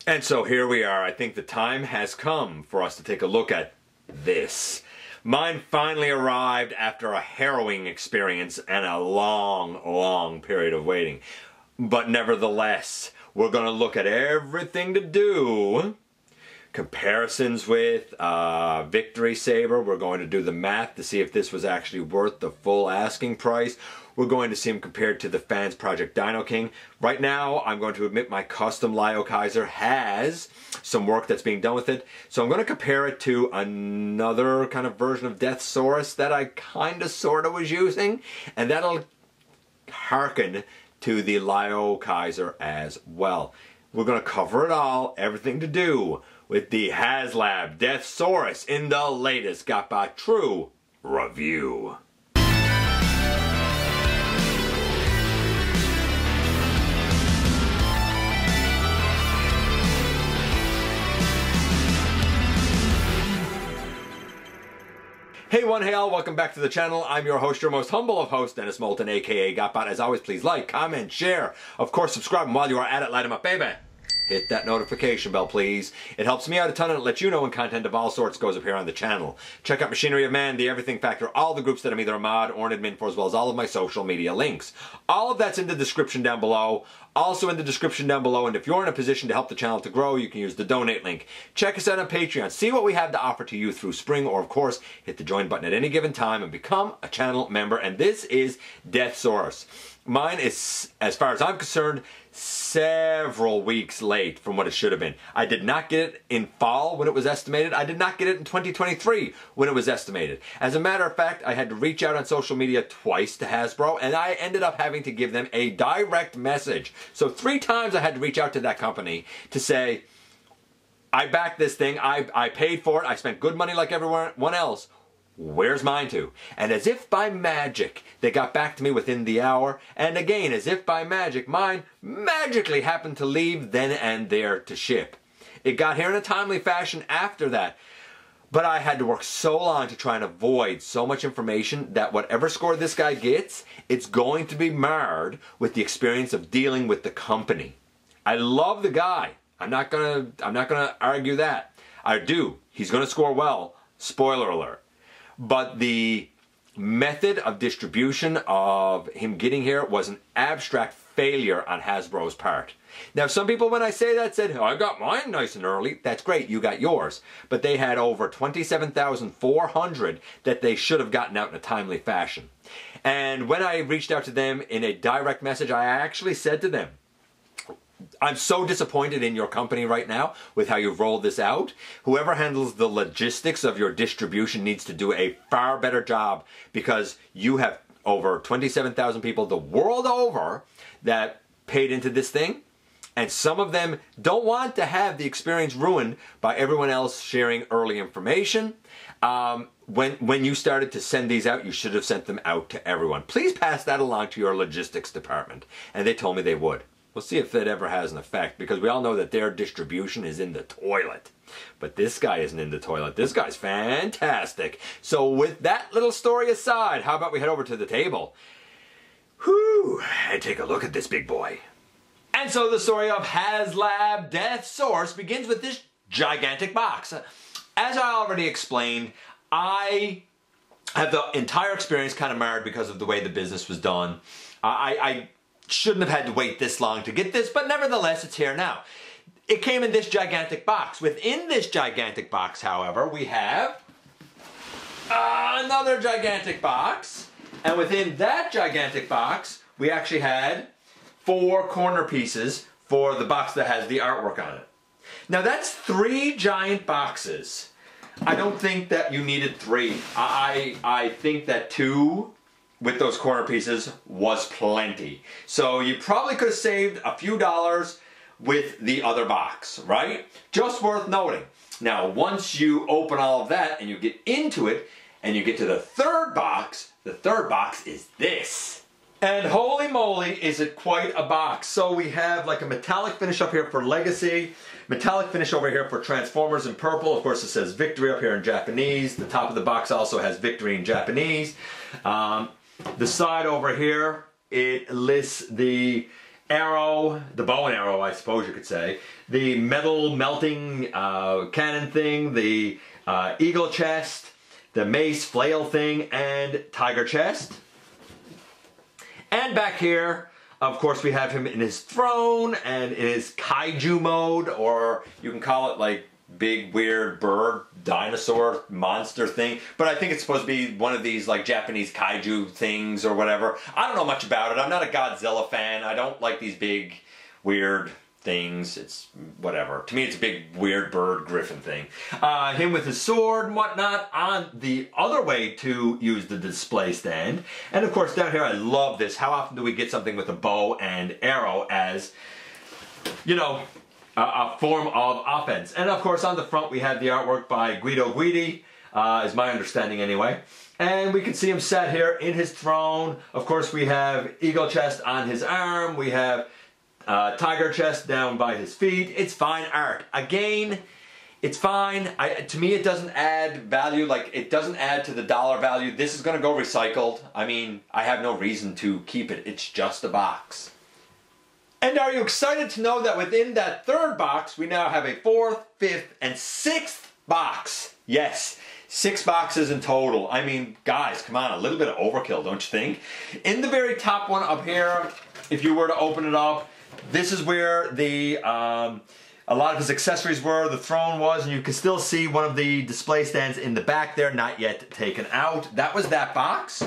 And so here we are. I think the time has come for us to take a look at this. Mine finally arrived after a harrowing experience and a long period of waiting. But nevertheless, we're going to look at everything to do. Comparisons with Victory Saber. We're going to do the math to see if this was actually worth the full asking price. We're going to see them compared to the Fansproject Dionking. Right now, I'm going to admit my custom Kaiser has some work that's being done with it. So I'm going to compare it to another kind of version of Deathsaurus that I kind of sort of was using. And that'll harken to the Kaiser as well. We're going to cover it all, everything to do with the Haslab Deathsaurus in the latest GotBot True review. Hey one, hey all, welcome back to the channel. I'm your host, your most humble of hosts, Dennis Moulton, aka GotBot. As always, please like, comment, share. Of course, subscribe, and while you are at it, light them up, baby. Hit that notification bell, please. It helps me out a ton and it lets you know when content of all sorts goes up here on the channel. Check out Machinery of Man, The Everything Factor, all the groups that I'm either a mod or an admin for, as well as all of my social media links. All of that's in the description down below. Also in the description down below, and if you're in a position to help the channel to grow, you can use the donate link. Check us out on Patreon. See what we have to offer to you through spring, or of course, hit the join button at any given time and become a channel member. And this is Deathsaurus. Mine is, as far as I'm concerned, several weeks late from what it should have been. I did not get it in fall when it was estimated. I did not get it in 2023 when it was estimated. As a matter of fact, I had to reach out on social media twice to Hasbro, and I ended up having to give them a direct message. So 3 times I had to reach out to that company to say, I backed this thing, I paid for it, I spent good money like everyone else. Where's mine to? And as if by magic, they got back to me within the hour. And again, as if by magic, mine magically happened to leave then and there to ship. It got here in a timely fashion after that. But I had to work so long to try and avoid so much information that whatever score this guy gets, it's going to be marred with the experience of dealing with the company. I love the guy. I'm not gonna argue that. I do. He's gonna score well. Spoiler alert. But the method of distribution of him getting here was an abstract failure on Hasbro's part. Now, some people, when I say that, said, oh, I got mine nice and early. That's great, you got yours. But they had over 27,400 that they should have gotten out in a timely fashion. And when I reached out to them in a direct message, I actually said to them, I'm so disappointed in your company right now with how you've rolled this out. Whoever handles the logistics of your distribution needs to do a far better job, because you have over 27,000 people the world over that paid into this thing, and some of them don't want to have the experience ruined by everyone else sharing early information. When you started to send these out, you should have sent them out to everyone. Please pass that along to your logistics department. And they told me they would. We'll see if it ever has an effect, because we all know that their distribution is in the toilet. But this guy isn't in the toilet. This guy's fantastic. So with that little story aside, how about we head over to the table? Whew, and take a look at this big boy. And so the story of Haslab Deathsaurus begins with this gigantic box. As I already explained, I have the entire experience kind of marred because of the way the business was done. I shouldn't have had to wait this long to get this, but nevertheless, it's here now. It came in this gigantic box. Within this gigantic box, however, we have another gigantic box. And within that gigantic box, we actually had 4 corner pieces for the box that has the artwork on it. Now that's 3 giant boxes. I don't think that you needed 3. I think that 2 with those corner pieces was plenty. So you probably could have saved a few dollars with the other box, right? Just worth noting. Now, once you open all of that and you get into it and you get to the third box is this. And holy moly, is it quite a box. So we have like a metallic finish up here for Legacy, metallic finish over here for Transformers in purple. Of course, it says Victory up here in Japanese. The top of the box also has Victory in Japanese. The side over here, it lists the arrow, the bow and arrow, I suppose you could say, the metal melting cannon thing, the eagle chest, the mace flail thing, and tiger chest. And back here, of course, we have him in his throne and in his kaiju mode, or you can call it like big weird bird dinosaur monster thing, but I think it's supposed to be one of these like Japanese kaiju things or whatever. I don't know much about it. I'm not a Godzilla fan. I don't like these big weird things. It's whatever. To me, it's a big weird bird griffin thing. Him with his sword and whatnot on the other way to use the display stand. And of course down here, I love this. How often do we get something with a bow and arrow as, you know, a form of offense? And of course on the front we have the artwork by Guido Guidi, is my understanding anyway. And we can see him sat here in his throne. Of course we have eagle chest on his arm. We have tiger chest down by his feet. It's fine art. Again, it's fine. To me it doesn't add value, like it doesn't add to the dollar value. This is gonna go recycled. I mean, I have no reason to keep it. It's just a box. And are you excited to know that within that third box, we now have a fourth, fifth, and sixth box? Yes, 6 boxes in total. I mean, guys, come on, a little bit of overkill, don't you think? In the very top one up here, if you were to open it up, this is where the a lot of his accessories were, the throne was, and you can still see one of the display stands in the back there, not yet taken out. That was that box.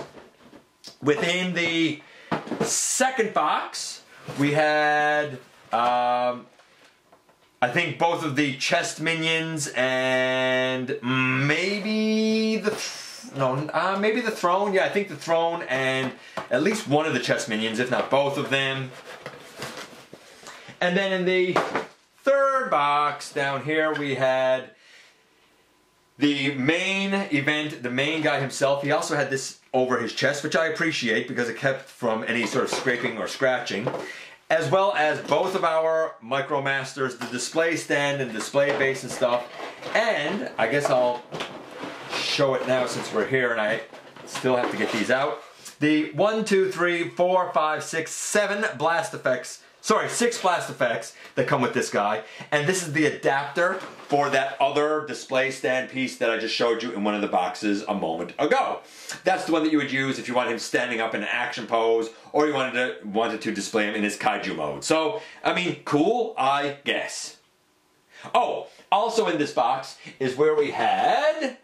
Within the second box, we had, I think both of the chest minions and maybe the throne. Yeah, I think the throne and at least one of the chest minions, if not both of them. And then in the third box down here, we had the main event, the main guy himself. He also had this over his chest, which I appreciate because it kept from any sort of scraping or scratching, as well as both of our micromasters, the display stand and display base and stuff. And I guess I'll show it now since we're here and I still have to get these out. The 1, 2, 3, 4, 5, 6, 7 blast effects. Sorry, 6 blast effects that come with this guy. And this is the adapter for that other display stand piece that I just showed you in one of the boxes a moment ago. That's the one that you would use if you want him standing up in an action pose or you wanted to display him in his kaiju mode. So, I mean, cool, I guess. Oh, also in this box is where we had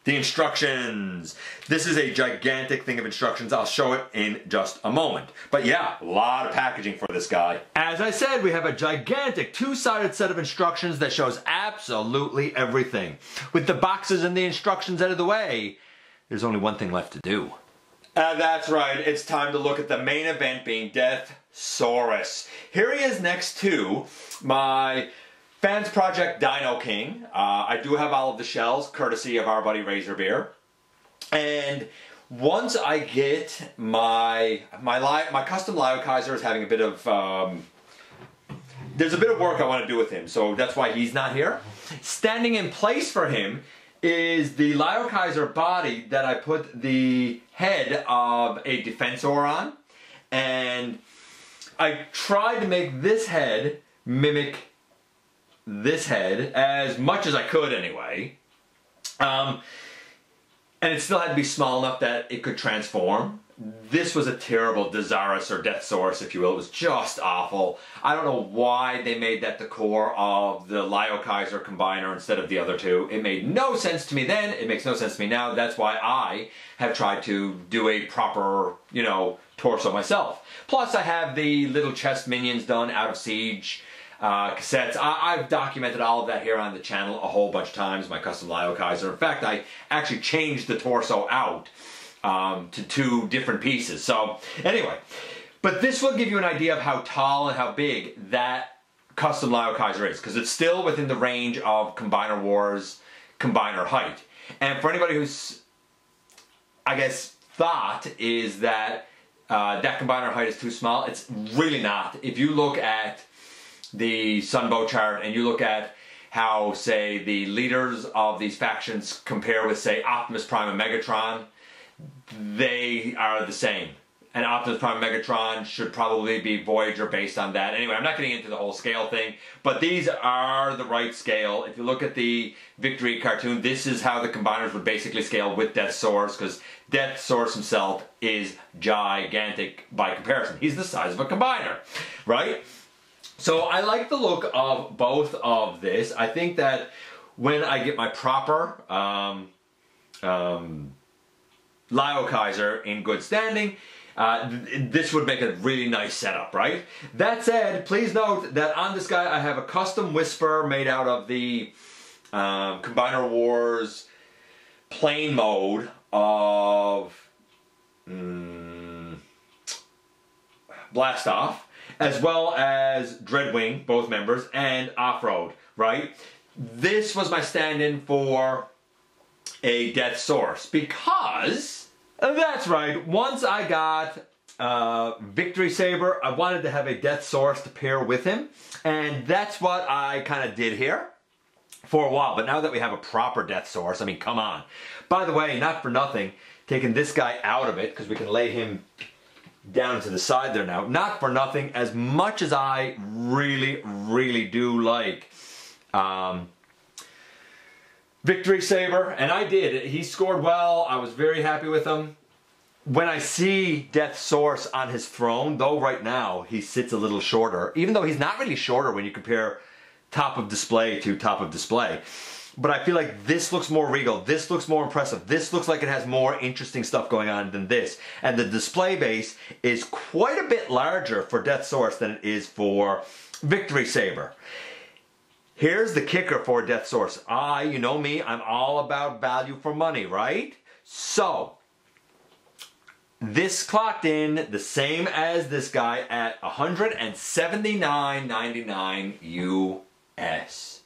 the instructions. This is a gigantic thing of instructions. I'll show it in just a moment. But yeah, a lot of packaging for this guy. As I said, we have a gigantic 2-sided set of instructions that shows absolutely everything. With the boxes and the instructions out of the way, there's only one thing left to do. That's right, it's time to look at the main event being Deathsaurus. Here he is next to my Fansproject Dionking. I do have all of the shells, courtesy of our buddy Razor Beer. And once I get my custom Liokaiser is having a bit of, there's a bit of work I want to do with him, so that's why he's not here. Standing in place for him is the Liokaiser body that I put the head of a Defensor on. And I tried to make this head mimic this head as much as I could anyway, and it still had to be small enough that it could transform. This was a terrible Deathsaurus or Deathsaurus, if you will. It was just awful. I don't know why they made that the core of the Liokaiser combiner instead of the other two. It made no sense to me then. It makes no sense to me now. That's why I have tried to do a proper, you know, torso myself. Plus I have the little chest minions done out of Siege cassettes. I've documented all of that here on the channel a whole bunch of times, my custom Liokaiser. In fact, I actually changed the torso out to 2 different pieces. So anyway, but this will give you an idea of how tall and how big that custom Liokaiser is, because it's still within the range of Combiner Wars combiner height. And for anybody who's, I guess, thought is that that combiner height is too small, it's really not. If you look at the Sunbow chart and you look at how, say, the leaders of these factions compare with, say, Optimus Prime and Megatron, they are the same. and Optimus Prime Megatron should probably be Voyager based on that. Anyway, I'm not getting into the whole scale thing, but these are the right scale. If you look at the Victory cartoon, this is how the combiners would basically scale with Deathsaurus, because Deathsaurus himself is gigantic by comparison. He's the size of a combiner, right? So I like the look of both of this. I think that when I get my proper Lio Kaiser in good standing, this would make a really nice setup, right? That said, please note that on this guy I have a custom Whisper made out of the Combiner Wars plane mode of Blast Off, as well as Dreadwing, both members, and Off-Road, right? This was my stand-in for a Deathsaurus, because, that's right, once I got Victory Saber, I wanted to have a Deathsaurus to pair with him, and that's what I kind of did here for a while. But now that we have a proper Deathsaurus, I mean, come on. By the way, not for nothing, taking this guy out of it, because we can lay him down to the side there now, not for nothing, as much as I really do like Victory Saber, and I did. He scored well. I was very happy with him. When I see Deathsaurus on his throne, though right now he sits a little shorter, even though he's not really shorter when you compare top of display to top of display. But I feel like this looks more regal, this looks more impressive, this looks like it has more interesting stuff going on than this. And the display base is quite a bit larger for Deathsaurus than it is for Victory Saber. Here's the kicker for Deathsaurus. You know me, I'm all about value for money, right? So, this clocked in the same as this guy at $179.99 US.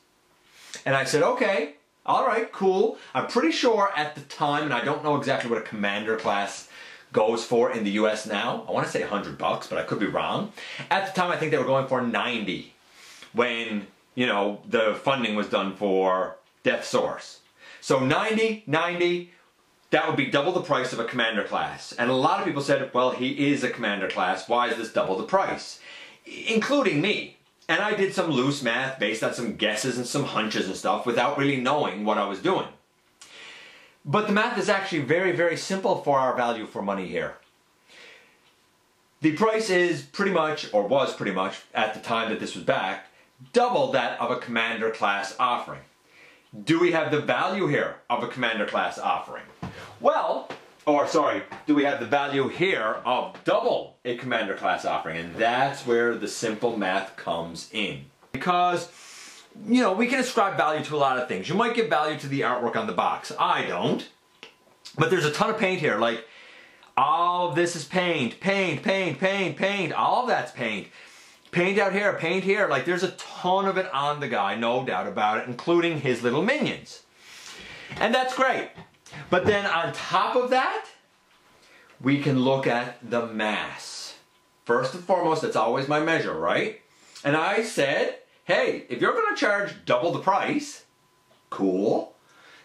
And I said, okay, all right, cool. I'm pretty sure at the time, and I don't know exactly what a commander class goes for in the US now. I want to say $100, but I could be wrong. At the time, I think they were going for 90 when, you know, the funding was done for Deathsaurus. So 90, that would be double the price of a commander class. And a lot of people said, well, he is a commander class. Why is this double the price? Including me. And I did some loose math based on some guesses and some hunches and stuff without really knowing what I was doing. But the math is actually very simple for our value for money here. The price is pretty much, or was pretty much, at the time that this was back, double that of a commander class offering. Do we have the value here of a commander class offering? Well, do we have the value here of double a commander class offering? And that's where the simple math comes in. Because, you know, we can ascribe value to a lot of things. You might give value to the artwork on the box. I don't. But there's a ton of paint here. Like, all of this is paint. All of that's paint. Paint out here, paint here. Like, there's a ton of it on the guy, no doubt about it, including his little minions. And that's great. But then on top of that, we can look at the mass. First and foremost, that's always my measure, right? And I said, hey, if you're going to charge double the price, cool.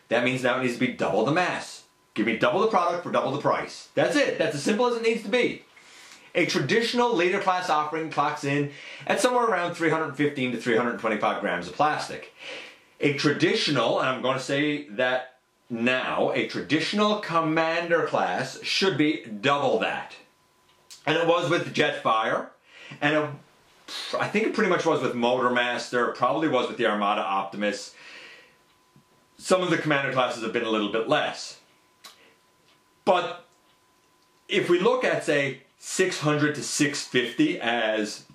That means now it needs to be double the mass. Give me double the product for double the price. That's it. That's as simple as it needs to be. A traditional leader class offering clocks in at somewhere around 315 to 325 grams of plastic. A traditional, and I'm going to say that now, a traditional commander class should be double that. And it was with Jetfire, and I think it pretty much was with Motormaster, probably was with the Armada Optimus. Some of the commander classes have been a little bit less. But if we look at, say, 600 to 650 as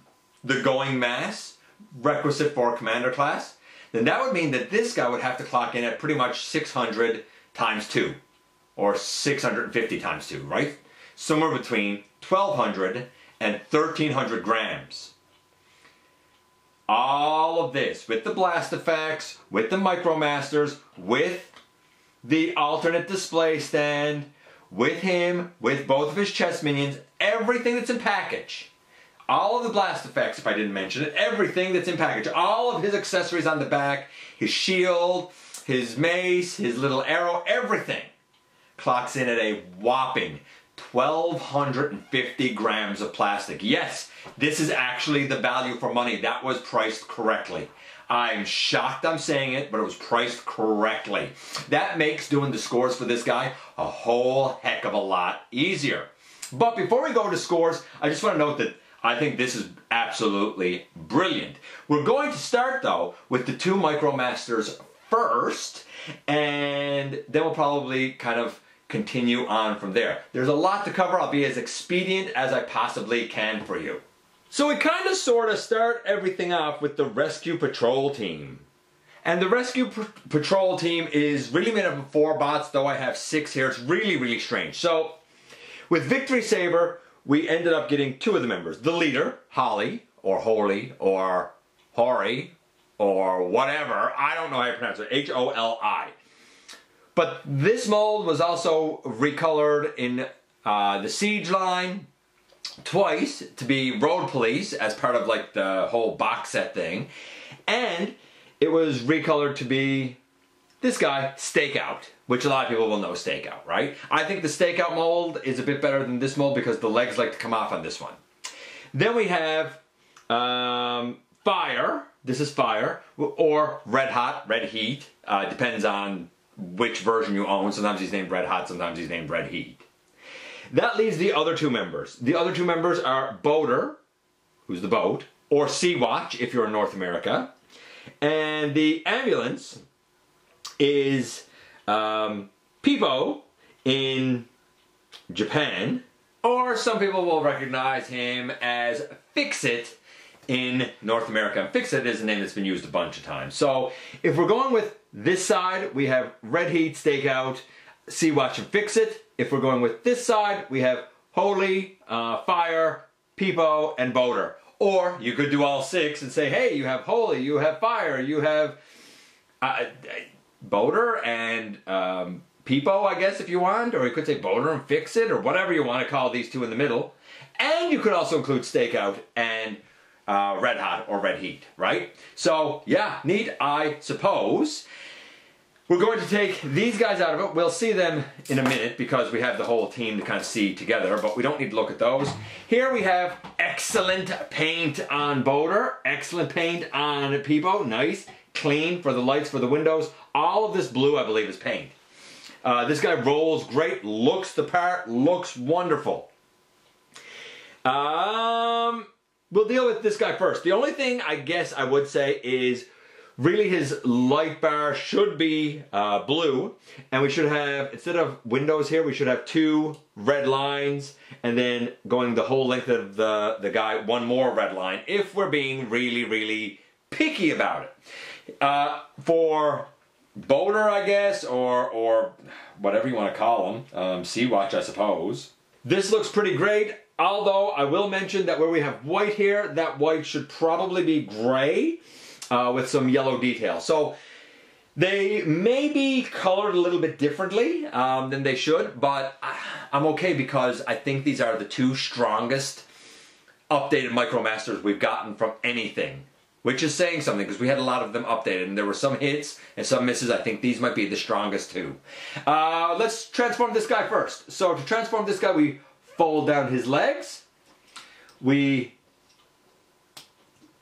the going mass requisite for a commander class, then that would mean that this guy would have to clock in at pretty much 600 times 2, or 650 times 2, right? Somewhere between 1,200 and 1,300 grams. All of this, with the blast effects, with the micromasters, with the alternate display stand, with him, with both of his chess minions, everything that's in package. All of the blast effects, if I didn't mention it, everything that's in package. All of his accessories on the back, his shield, his mace, his little arrow, everything clocks in at a whopping 1,250 grams of plastic. Yes, this is actually the value for money. That was priced correctly. I'm shocked I'm saying it, but it was priced correctly. That makes doing the scores for this guy a whole heck of a lot easier. But before we go to scores, I just want to note that I think this is absolutely brilliant. We're going to start though with the 2 micromasters first, and then we'll probably kind of continue on from there. There's a lot to cover. I'll be as expedient as I possibly can for you. So we kind of sort of start everything off with the Rescue Patrol team. And the Rescue Patrol team is really made up of 4 bots, though I have 6 here. It's really, really strange. So with Victory Saber, we ended up getting 2 of the members. The leader, Holly, or Holy, or Hori, or whatever. I don't know how you pronounce it. H-O-L-I. But this mold was also recolored in the Siege line twice to be Road Police as part of like the whole box set thing. And it was recolored to be this guy, Stakeout, which a lot of people will know Stakeout, right? I think the Stakeout mold is a bit better than this mold because the legs like to come off on this one. Then we have Fire. This is Fire, or Red Hot, Red Heat. Depends on which version you own. Sometimes he's named Red Hot, sometimes he's named Red Heat. That leaves the other 2 members. The other 2 members are Boater, who's the boat, or Sea-Watch if you're in North America. And the ambulance is Peepo in Japan, or some people will recognize him as Fix-It in North America. Fix-It is a name that's been used a bunch of times. So if we're going with this side, we have Red Heat, Stakeout, Sea-Watch, and Fix-It. If we're going with this side, we have Holy, Fire, Peepo, and Boater. Or you could do all 6 and say, hey, you have Holy, you have Fire, you have Boater and Peepo, I guess, if you want. Or you could say Boater and Fix-It, or whatever you want to call these 2 in the middle. And you could also include Stakeout and Red Hot or Red Heat, right? So, yeah, neat, I suppose. We're going to take these guys out of it. We'll see them in a minute because we have the whole team to kind of see together, but we don't need to look at those. Here we have excellent paint on Boater, excellent paint on Peepo, nice, clean for the lights, for the windows. All of this blue, I believe, is paint. This guy rolls great, looks the part, looks wonderful. We'll deal with this guy first. The only thing I guess I would say is really his light bar should be blue, and we should have, instead of windows here, we should have 2 red lines, and then going the whole length of the guy, 1 more red line, if we're being really, really picky about it. For Boater, I guess, or whatever you want to call him, Sea-Watch, I suppose. This looks pretty great. Although I will mention that where we have white here, that white should probably be gray with some yellow detail. So they may be colored a little bit differently than they should, but I'm okay because I think these are the 2 strongest updated micromasters we've gotten from anything. Which is saying something because we had a lot of them updated and there were some hits and some misses. I think these might be the strongest 2. Let's transform this guy first. So to transform this guy, we fold down his legs, we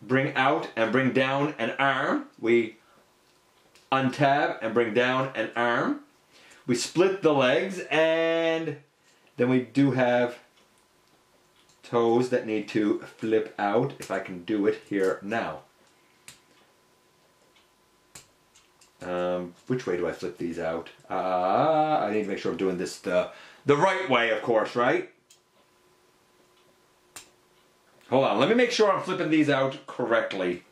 bring out and bring down an arm, we untab and bring down an arm, we split the legs, and then we do have toes that need to flip out, if I can do it here now. Which way do I flip these out? I need to make sure I'm doing this the right way, of course, right? Hold on, let me make sure I'm flipping these out correctly.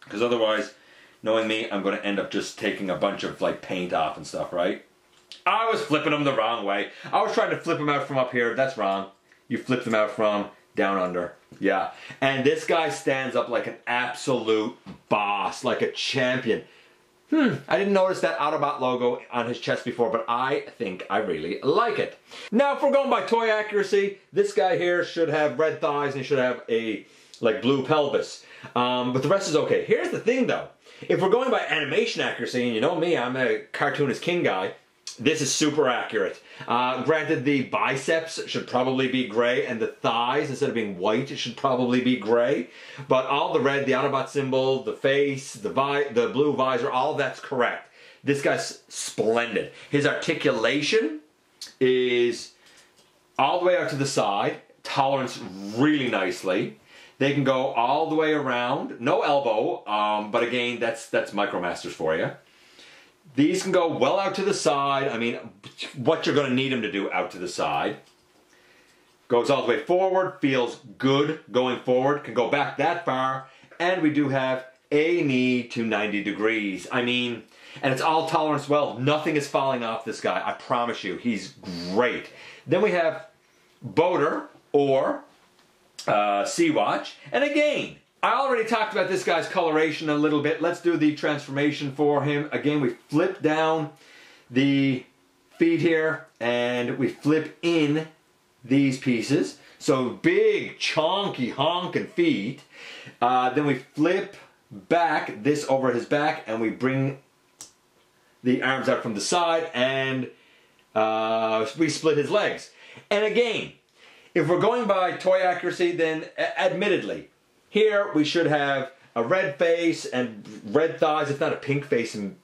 Because otherwise, knowing me, I'm going to end up just taking a bunch of like paint off and stuff, right? I was flipping them the wrong way. I was trying to flip them out from up here. That's wrong. You flip them out from down under. Yeah. And this guy stands up like an absolute boss, like a champion. I didn't notice that Autobot logo on his chest before, but I think I really like it. Now, if we're going by toy accuracy, this guy here should have red thighs and he should have a like blue pelvis. But the rest is okay. Here's the thing though. If we're going by animation accuracy, and you know me, I'm a cartoonist king guy, This is super accurate. Granted, the biceps should probably be gray, and the thighs, instead of being white, it should probably be gray. But all the red, the Autobot symbol, the face, the blue visor, all of that's correct. This guy's splendid. His articulation is all the way out to the side. Tolerance really nicely. They can go all the way around. No elbow, but again, that's micromasters for you. These can go well out to the side. I mean, what you're going to need them to do out to the side. Goes all the way forward, feels good going forward, can go back that far, and we do have a knee to 90 degrees. I mean, and it's all tolerance well. Nothing is falling off this guy, I promise you. He's great. Then we have Boater, or Sea-Watch, and again, I already talked about this guy's coloration a little bit. Let's do the transformation for him. Again, we flip down the feet here, and we flip in these pieces. So big, chonky, honking feet. Then we flip back this over his back, and we bring the arms out from the side, and we split his legs. And again, if we're going by toy accuracy, then admittedly, here we should have a red face and red thighs, if not a pink face and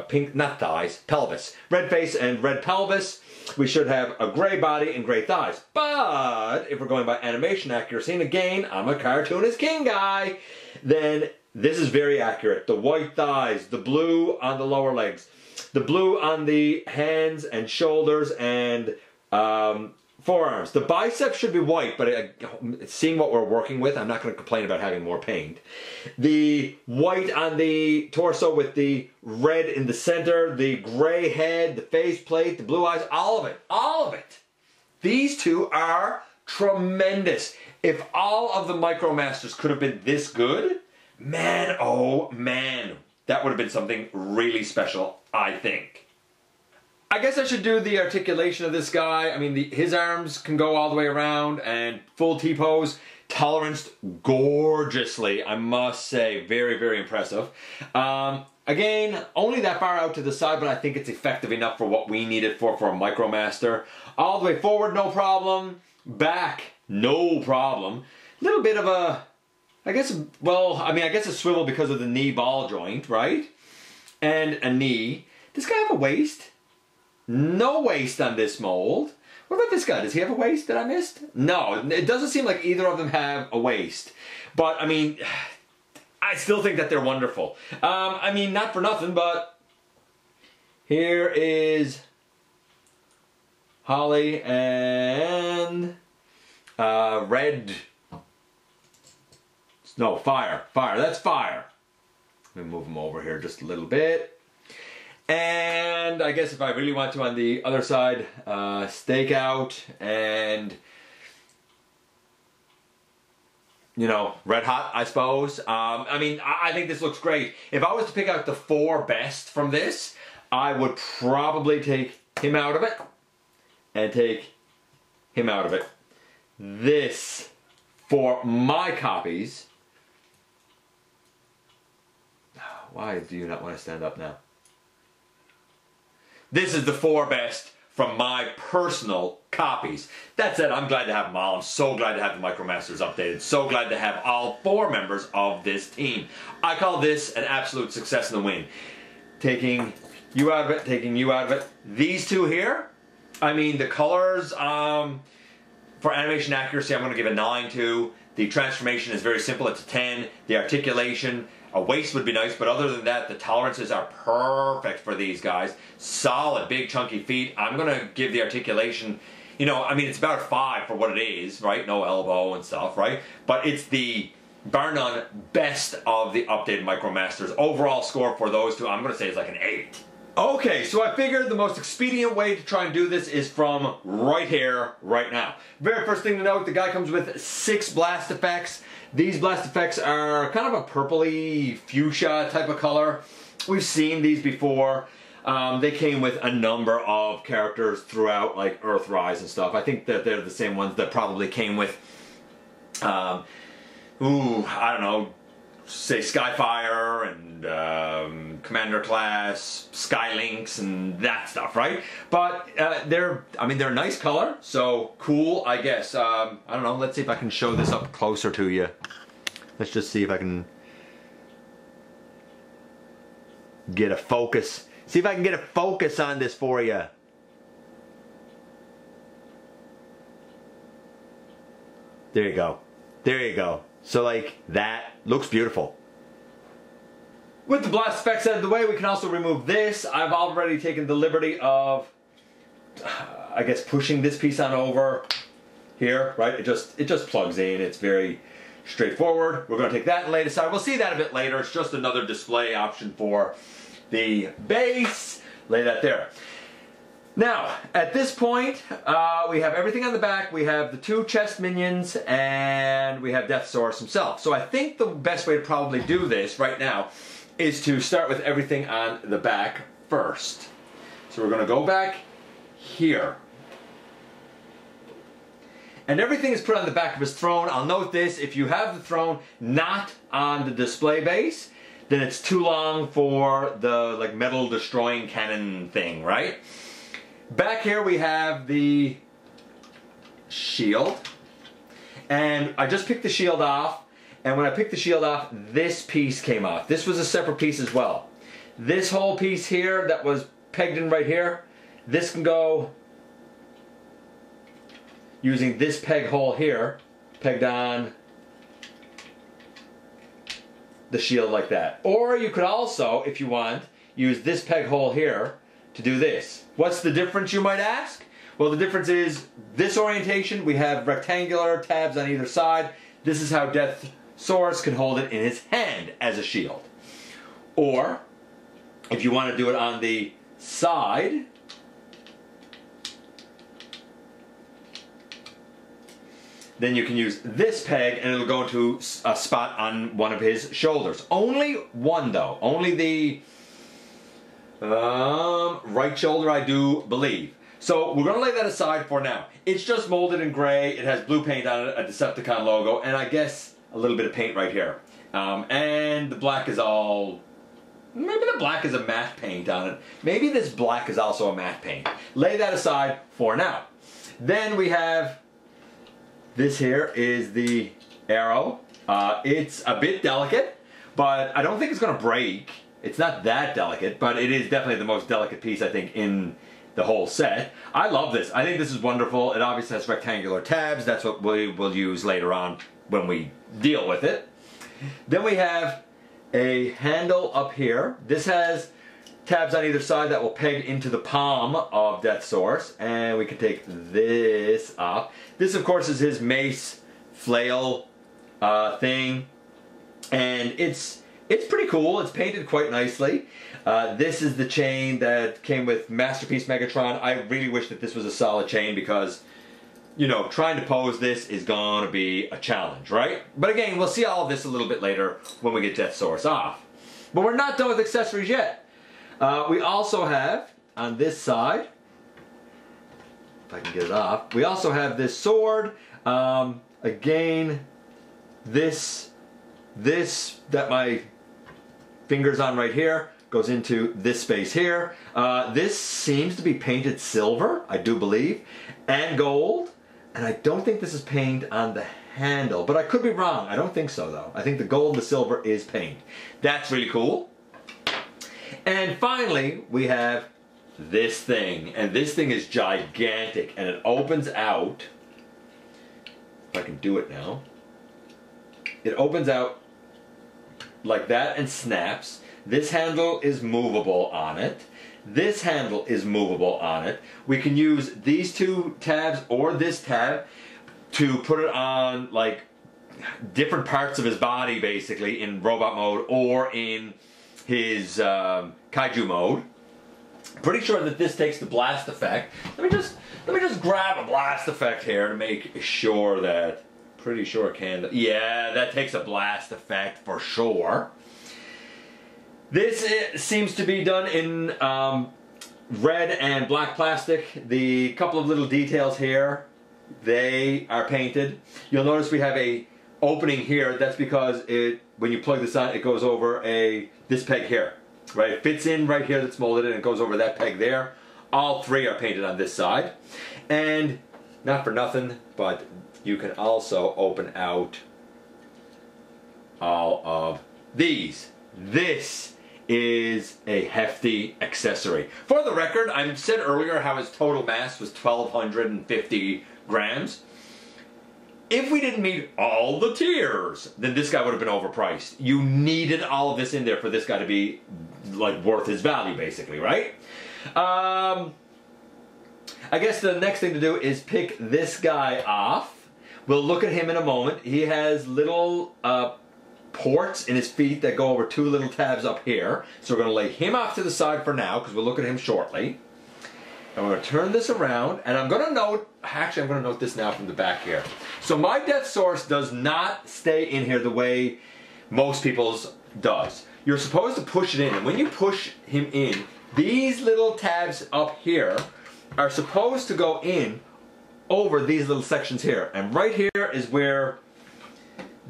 pink, not thighs, pelvis. Red face and red pelvis. We should have a gray body and gray thighs. But if we're going by animation accuracy, and again, I'm a cartoonist king guy, then this is very accurate. The white thighs, the blue on the lower legs, the blue on the hands and shoulders and forearms. The biceps should be white, but seeing what we're working with, I'm not going to complain about having more paint. The white on the torso with the red in the center, the gray head, the face plate, the blue eyes, all of it. All of it. These two are tremendous. If all of the micromasters could have been this good, man, oh man, that would have been something really special, I think. I guess I should do the articulation of this guy. I mean, his arms can go all the way around, and full T-pose, toleranced gorgeously, I must say. Very, very impressive. Again, only that far out to the side, but I think it's effective enough for what we need it for a Micromaster. All the way forward, no problem. Back, no problem. Little bit of a, I guess, well, I mean, I guess a swivel because of the knee ball joint, right? And a knee. Does this guy have a waist? No waist on this mold. What about this guy? Does he have a waist that I missed? No, it doesn't seem like either of them have a waist. But, I mean, I still think that they're wonderful. I mean, not for nothing, but here is Holly and Red. No, Fire. Fire. That's Fire. Let me move them over here just a little bit. And I guess if I really want to, on the other side, Stakeout and, you know, Red Hot, I suppose. I mean, I think this looks great. If I was to pick out the 4 best from this, I would probably take him out of it and take him out of it. This, for my copies... Why do you not want to stand up now? This is the 4 best from my personal copies. That said, I'm glad to have them all. I'm so glad to have the Micromasters updated. So glad to have all 4 members of this team. I call this an absolute success and a win. Taking you out of it, taking you out of it. These two here, I mean, the colors, for animation accuracy, I'm going to give a 9 to. The transformation is very simple. It's a 10. The articulation, a waist would be nice, but other than that, the tolerances are perfect for these guys. Solid, big, chunky feet. I'm going to give the articulation, you know, I mean, it's about a 5 for what it is, right? No elbow and stuff, right? But it's the, bar none, best of the updated Micromasters. Overall score for those two, I'm going to say, is like an 8. Okay, so I figured the most expedient way to try and do this is from right here, right now. Very first thing to note, the guy comes with 6 blast effects. These blast effects are kind of a purpley fuchsia type of color. We've seen these before. They came with a number of characters throughout, like Earthrise and stuff. I think that they're the same ones that probably came with, I don't know, say Skyfire and Commander class, Skylinks, and that stuff, right? But they're a nice color, so cool, I guess. I don't know, let's see if I can show this up closer to you. Let's just see if I can get a focus. See if I can get a focus on this for you. There you go. There you go. So like that looks beautiful. With the blast effects out of the way, we can also remove this. I've already taken the liberty of, I guess, pushing this piece on over here, right? It just plugs in. It's very straightforward. We're going to take that and lay it aside. We'll see that a bit later. It's just another display option for the base. Lay that there. Now, at this point, we have everything on the back. We have the two chest minions, and we have Deathsaurus himself. So I think the best way to probably do this right now is to start with everything on the back first. So we're going to go back here. And everything is put on the back of his throne. I'll note this, if you have the throne not on the display base, then it's too long for the like metal destroying cannon thing, right? Back here we have the shield, and I just picked the shield off, and when I picked the shield off, this piece came off. This was a separate piece as well. This whole piece here that was pegged in right here, this can go using this peg hole here, pegged on the shield like that. Or you could also, if you want, use this peg hole here to do this. What's the difference, you might ask? Well, the difference is this orientation, we have rectangular tabs on either side. This is how Deathsaurus can hold it in his hand as a shield. Or, if you want to do it on the side, then you can use this peg and it'll go into a spot on one of his shoulders. Only one though, only the right shoulder, I do believe. So we're gonna lay that aside for now. It's just molded in gray, it has blue paint on it, a Decepticon logo, and I guess a little bit of paint right here. And the black is all, maybe the black is a matte paint on it. Maybe this black is also a matte paint. Lay that aside for now. Then we have, this here is the arrow. It's a bit delicate, but I don't think it's gonna break. It's not that delicate, but it is definitely the most delicate piece, I think, in the whole set. I love this. I think this is wonderful. It obviously has rectangular tabs. That's what we will use later on when we deal with it. Then we have a handle up here. This has tabs on either side that will peg into the palm of Deathsaurus, and we can take this off. This, of course, is his mace flail thing, and it's pretty cool. It's painted quite nicely. This is the chain that came with Masterpiece Megatron. I really wish that this was a solid chain because, you know, trying to pose this is going to be a challenge, right? But again, we'll see all of this a little bit later when we get Deathsaurus off. But we're not done with accessories yet. We also have, on this side, if I can get it off, we also have this sword. Again, this that my finger's on right here goes into this space here. This seems to be painted silver, I do believe, and gold. And I don't think this is paint on the handle, but I could be wrong. I don't think so though. I think the gold and the silver is paint. That's really cool. And finally, we have this thing. And this thing is gigantic, and it opens out. If I can do it now. It opens out like that and snaps. This handle is movable on it. This handle is movable on it. We can use these two tabs or this tab to put it on like different parts of his body, basically in robot mode or in his kaiju mode. Pretty sure that this takes the blast effect. Let me just grab a blast effect here to make sure that. Pretty sure it can. Yeah, that takes a blast effect for sure. This seems to be done in red and black plastic. The couple of little details here, they are painted. You'll notice we have a opening here. That's because when you plug this on, it goes over this peg here. right? It fits in right here that's molded and it goes over that peg there. All three are painted on this side. And not for nothing, but you can also open out all of these. This is a hefty accessory. For the record, I said earlier how his total mass was 1,250 grams. If we didn't meet all the tiers, then this guy would have been overpriced. You needed all of this in there for this guy to be like worth his value, basically, right? I guess the next thing to do is pick this guy off. We'll look at him in a moment. He has little ports in his feet that go over two little tabs up here. So we're going to lay him off to the side for now because we'll look at him shortly. And we're going to turn this around, and I'm going to note, actually I'm going to note this now from the back here. So my Deathsaurus does not stay in here the way most people's does. You're supposed to push it in, and when you push him in, these little tabs up here are supposed to go in over these little sections here. And right here is where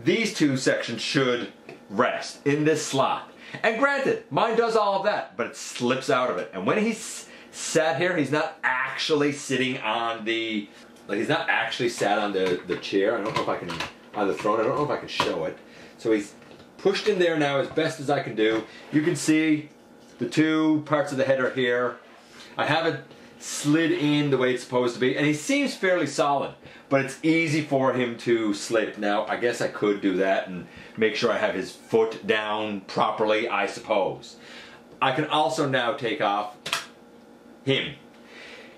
these two sections should rest, in this slot. And granted, mine does all of that, but it slips out of it. And when he's sat here, he's not actually sitting on the, like he's not actually sat on the chair. I don't know if I can, on the throne, I don't know if I can show it. So he's pushed in there now as best as I can do. You can see the two parts of the head are here. I haven't slid in the way it's supposed to be, and he seems fairly solid, but it's easy for him to slip. Now, I guess I could do that and make sure I have his foot down properly, I suppose. I can also now take off him.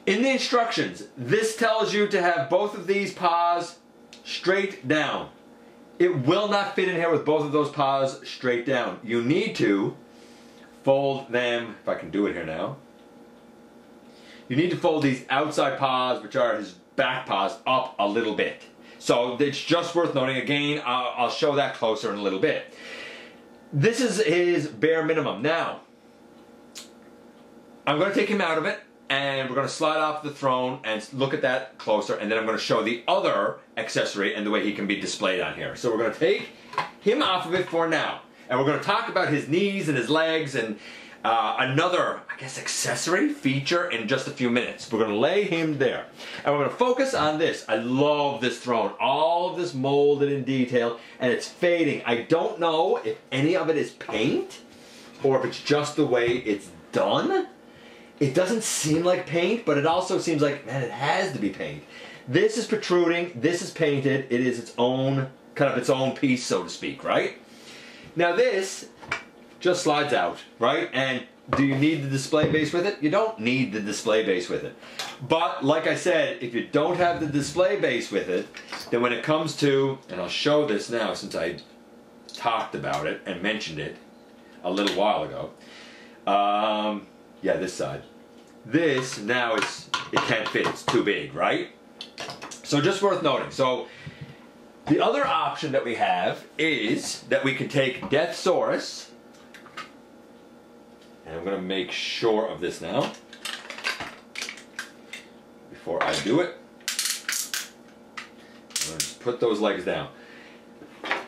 In the instructions, this tells you to have both of these paws straight down. It will not fit in here with both of those paws straight down. You need to fold them, if I can do it here now. You need to fold these outside paws, which are his back paws, up a little bit. So it's just worth noting. Again, I'll show that closer in a little bit. This is his bare minimum. Now, I'm going to take him out of it, and we're going to slide off the throne and look at that closer, and then I'm going to show the other accessory and the way he can be displayed on here. So we're going to take him off of it for now, and we're going to talk about his knees and his legs and another, I guess, accessory feature in just a few minutes. We're going to lay him there, and we're going to focus on this. I love this throne. All of this molded in detail, and it's fading. I don't know if any of it is paint or if it's just the way it's done. It doesn't seem like paint, but it also seems like, man, it has to be paint. This is protruding, this is painted, it is its own, kind of its own piece, so to speak, right? Now this just slides out, right? And do you need the display base with it? You don't need the display base with it. But like I said, if you don't have the display base with it, then when it comes to, and I'll show this now since I talked about it and mentioned it a little while ago. Yeah, this side. This now it can't fit, it's too big, right? So just worth noting. So the other option that we have is that we can take Deathsaurus, and I'm going to make sure of this now before I do it. I'm going to just put those legs down.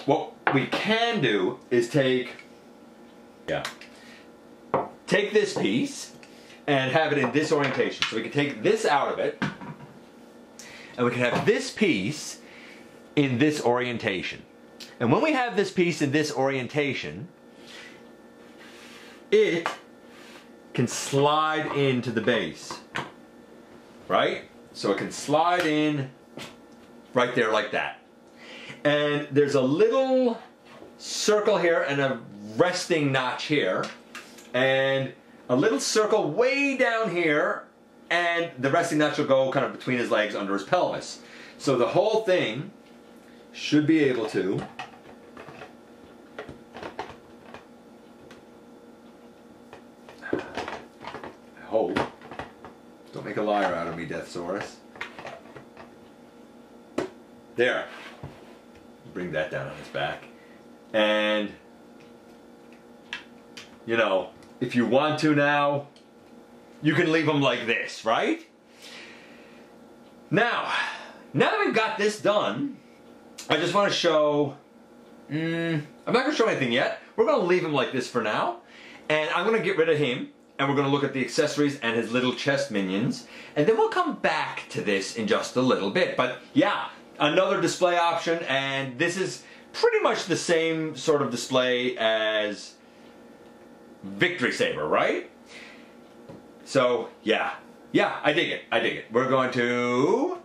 What we can do is take this piece and have it in this orientation. So we can take this out of it, and we can have this piece in this orientation. And when we have this piece in this orientation, it can slide into the base, right? So it can slide in right there like that. And there's a little circle here and a resting notch here, and a little circle way down here, and the resting notch will go kind of between his legs under his pelvis. So the whole thing should be able to I hope. Don't make a liar out of me, Deathsaurus. There. Bring that down on his back. And you know, if you want to now, you can leave them like this, right? Now that we've got this done, I just want to show, I'm not going to show anything yet. We're going to leave them like this for now. And I'm going to get rid of him, and we're going to look at the accessories and his little chest minions, and then we'll come back to this in just a little bit. But yeah, another display option, and this is pretty much the same sort of display as Victory Saber, right? So yeah, I dig it, I dig it. We're going to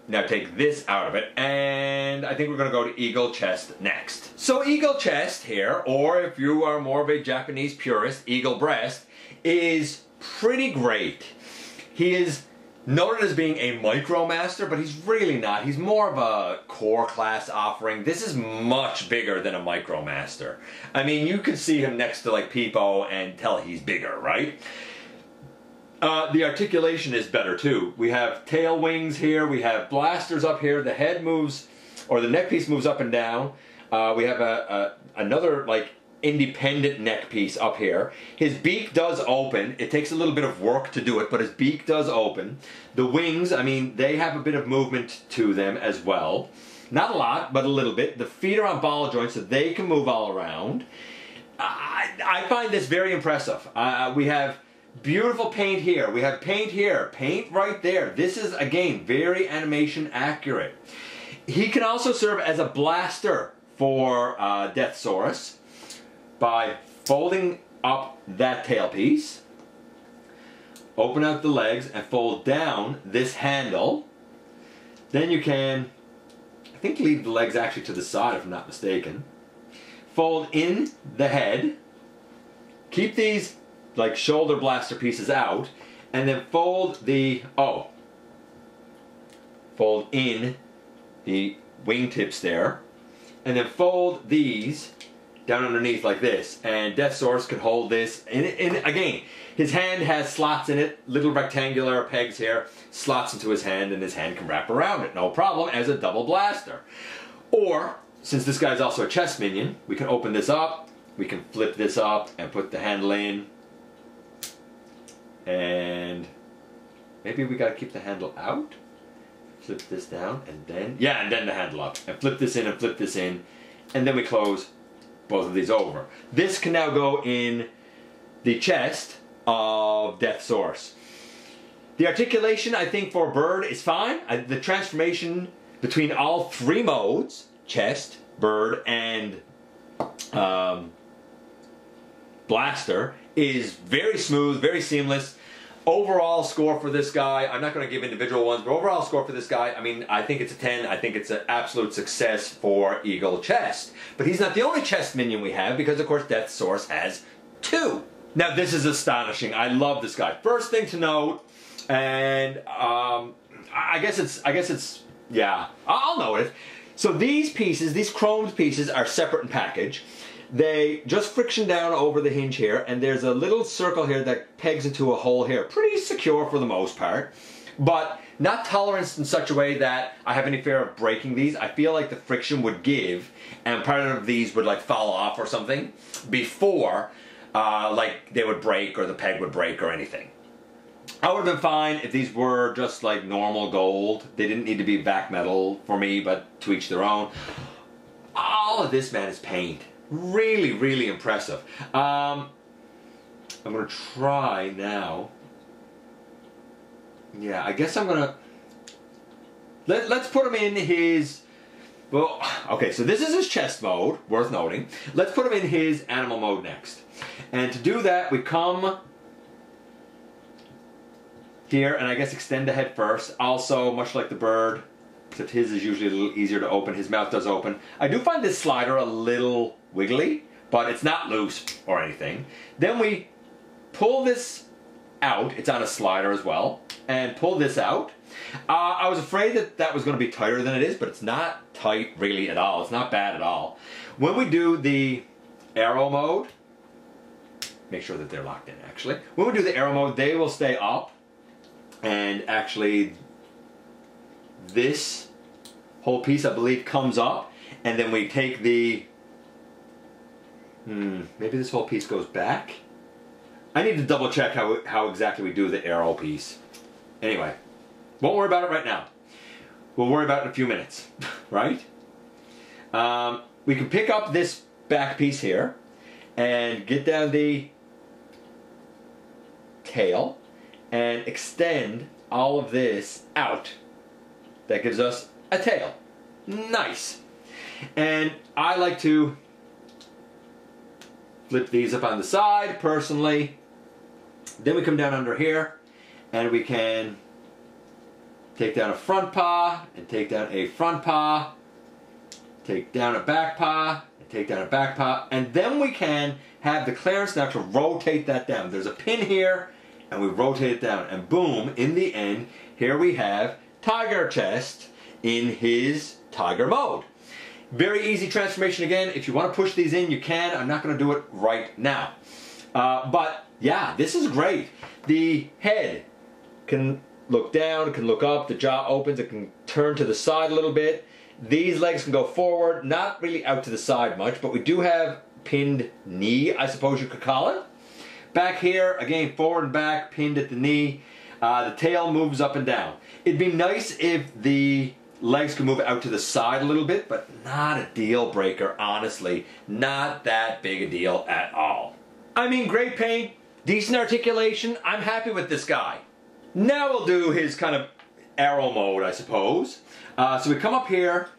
now take this out of it, and I think we're going to go to Eagle Chest next. So Eagle Chest here, or if you are more of a Japanese purist, Eagle Breast, is pretty great. He is noted as being a micromaster, but he's really not. He's more of a core class offering. This is much bigger than a micromaster. I mean, you could see him next to like Peepo and tell he's bigger, right? The articulation is better too. We have tail wings here, we have blasters up here, the head moves, or the neck piece moves up and down. We have another like independent neck piece up here. His beak does open. It takes a little bit of work to do it, but his beak does open. The wings, I mean, they have a bit of movement to them as well. Not a lot, but a little bit. The feet are on ball joints, so they can move all around. I find this very impressive. We have beautiful paint here. We have paint here. Paint right there. This is, again, very animation accurate. He can also serve as a blaster for Deathsaurus by folding up that tail piece, open out the legs, and fold down this handle. Then you can, I think, leave the legs actually to the side if I'm not mistaken. Fold in the head, keep these like shoulder blaster pieces out, and then fold fold in the wingtips there, and then fold these down underneath like this, and Deathsaurus can hold this. And again, his hand has slots in it, little rectangular pegs here, slots into his hand, and his hand can wrap around it, no problem, as a double blaster. Or, since this guy's also a chest minion, we can open this up, we can flip this up and put the handle in, and maybe we gotta keep the handle out, flip this down, and then, yeah, and then the handle up, and flip this in and flip this in, and then we close both of these over. This can now go in the chest of Deathsaurus. The articulation, I think, for bird is fine. The transformation between all three modes, chest, bird, and blaster, is very smooth, very seamless. Overall score for this guy, I'm not going to give individual ones, but overall score for this guy, I mean, I think it's a 10. I think it's an absolute success for Eagle Chest. But he's not the only chest minion we have, because of course Deathsaurus has 2. Now this is astonishing. I love this guy. First thing to note, and I guess it's yeah, I'll note it. So these pieces, these chromed pieces, are separate in package. They just friction down over the hinge here, and there's a little circle here that pegs into a hole here. Pretty secure for the most part, but not toleranced in such a way that I have any fear of breaking these. I feel like the friction would give, and part of these would like fall off or something before like they would break, or the peg would break, or anything. I would have been fine if these were just like normal gold. They didn't need to be back metal for me, but to each their own. All of this, man, is paint. Really, really impressive. I'm going to try now. Yeah, I guess I'm going to... Let's put him in his... Well, okay, so this is his chest mode, worth noting. Let's put him in his animal mode next. And to do that, we come here, and I guess extend the head first. Also, much like the bird, except his is usually a little easier to open. His mouth does open. I do find this slider a little wiggly, but it's not loose or anything. Then we pull this out. It's on a slider as well. And pull this out. I was afraid that that was going to be tighter than it is, but it's not tight really at all. It's not bad at all. When we do the arrow mode, make sure that they're locked in actually. When we do the arrow mode, they will stay up. And actually, this whole piece, I believe, comes up, and then we take the, maybe this whole piece goes back? I need to double check how exactly we do the arrow piece. Anyway, won't worry about it right now. We'll worry about it in a few minutes, right? We can pick up this back piece here, and get down the tail and extend all of this out. That gives us a tail. Nice. And I like to flip these up on the side personally. Then we come down under here and we can take down a front paw and take down a front paw, take down a back paw and take down a back paw, and then we can have the clearance now to rotate that down. There's a pin here and we rotate it down, and boom, in the end, here we have Tiger Chest in his tiger mode. Very easy transformation again. If you want to push these in, you can. I'm not going to do it right now. But yeah, this is great. The head can look down, it can look up, the jaw opens, it can turn to the side a little bit. These legs can go forward, not really out to the side much, but we do have pinned knee, I suppose you could call it. Back here, again, forward and back, pinned at the knee. The tail moves up and down. It'd be nice if the legs could move out to the side a little bit, but not a deal breaker, honestly. Not that big a deal at all. I mean, great paint, decent articulation. I'm happy with this guy. Now we'll do his kind of arrow mode, I suppose. So we come up here,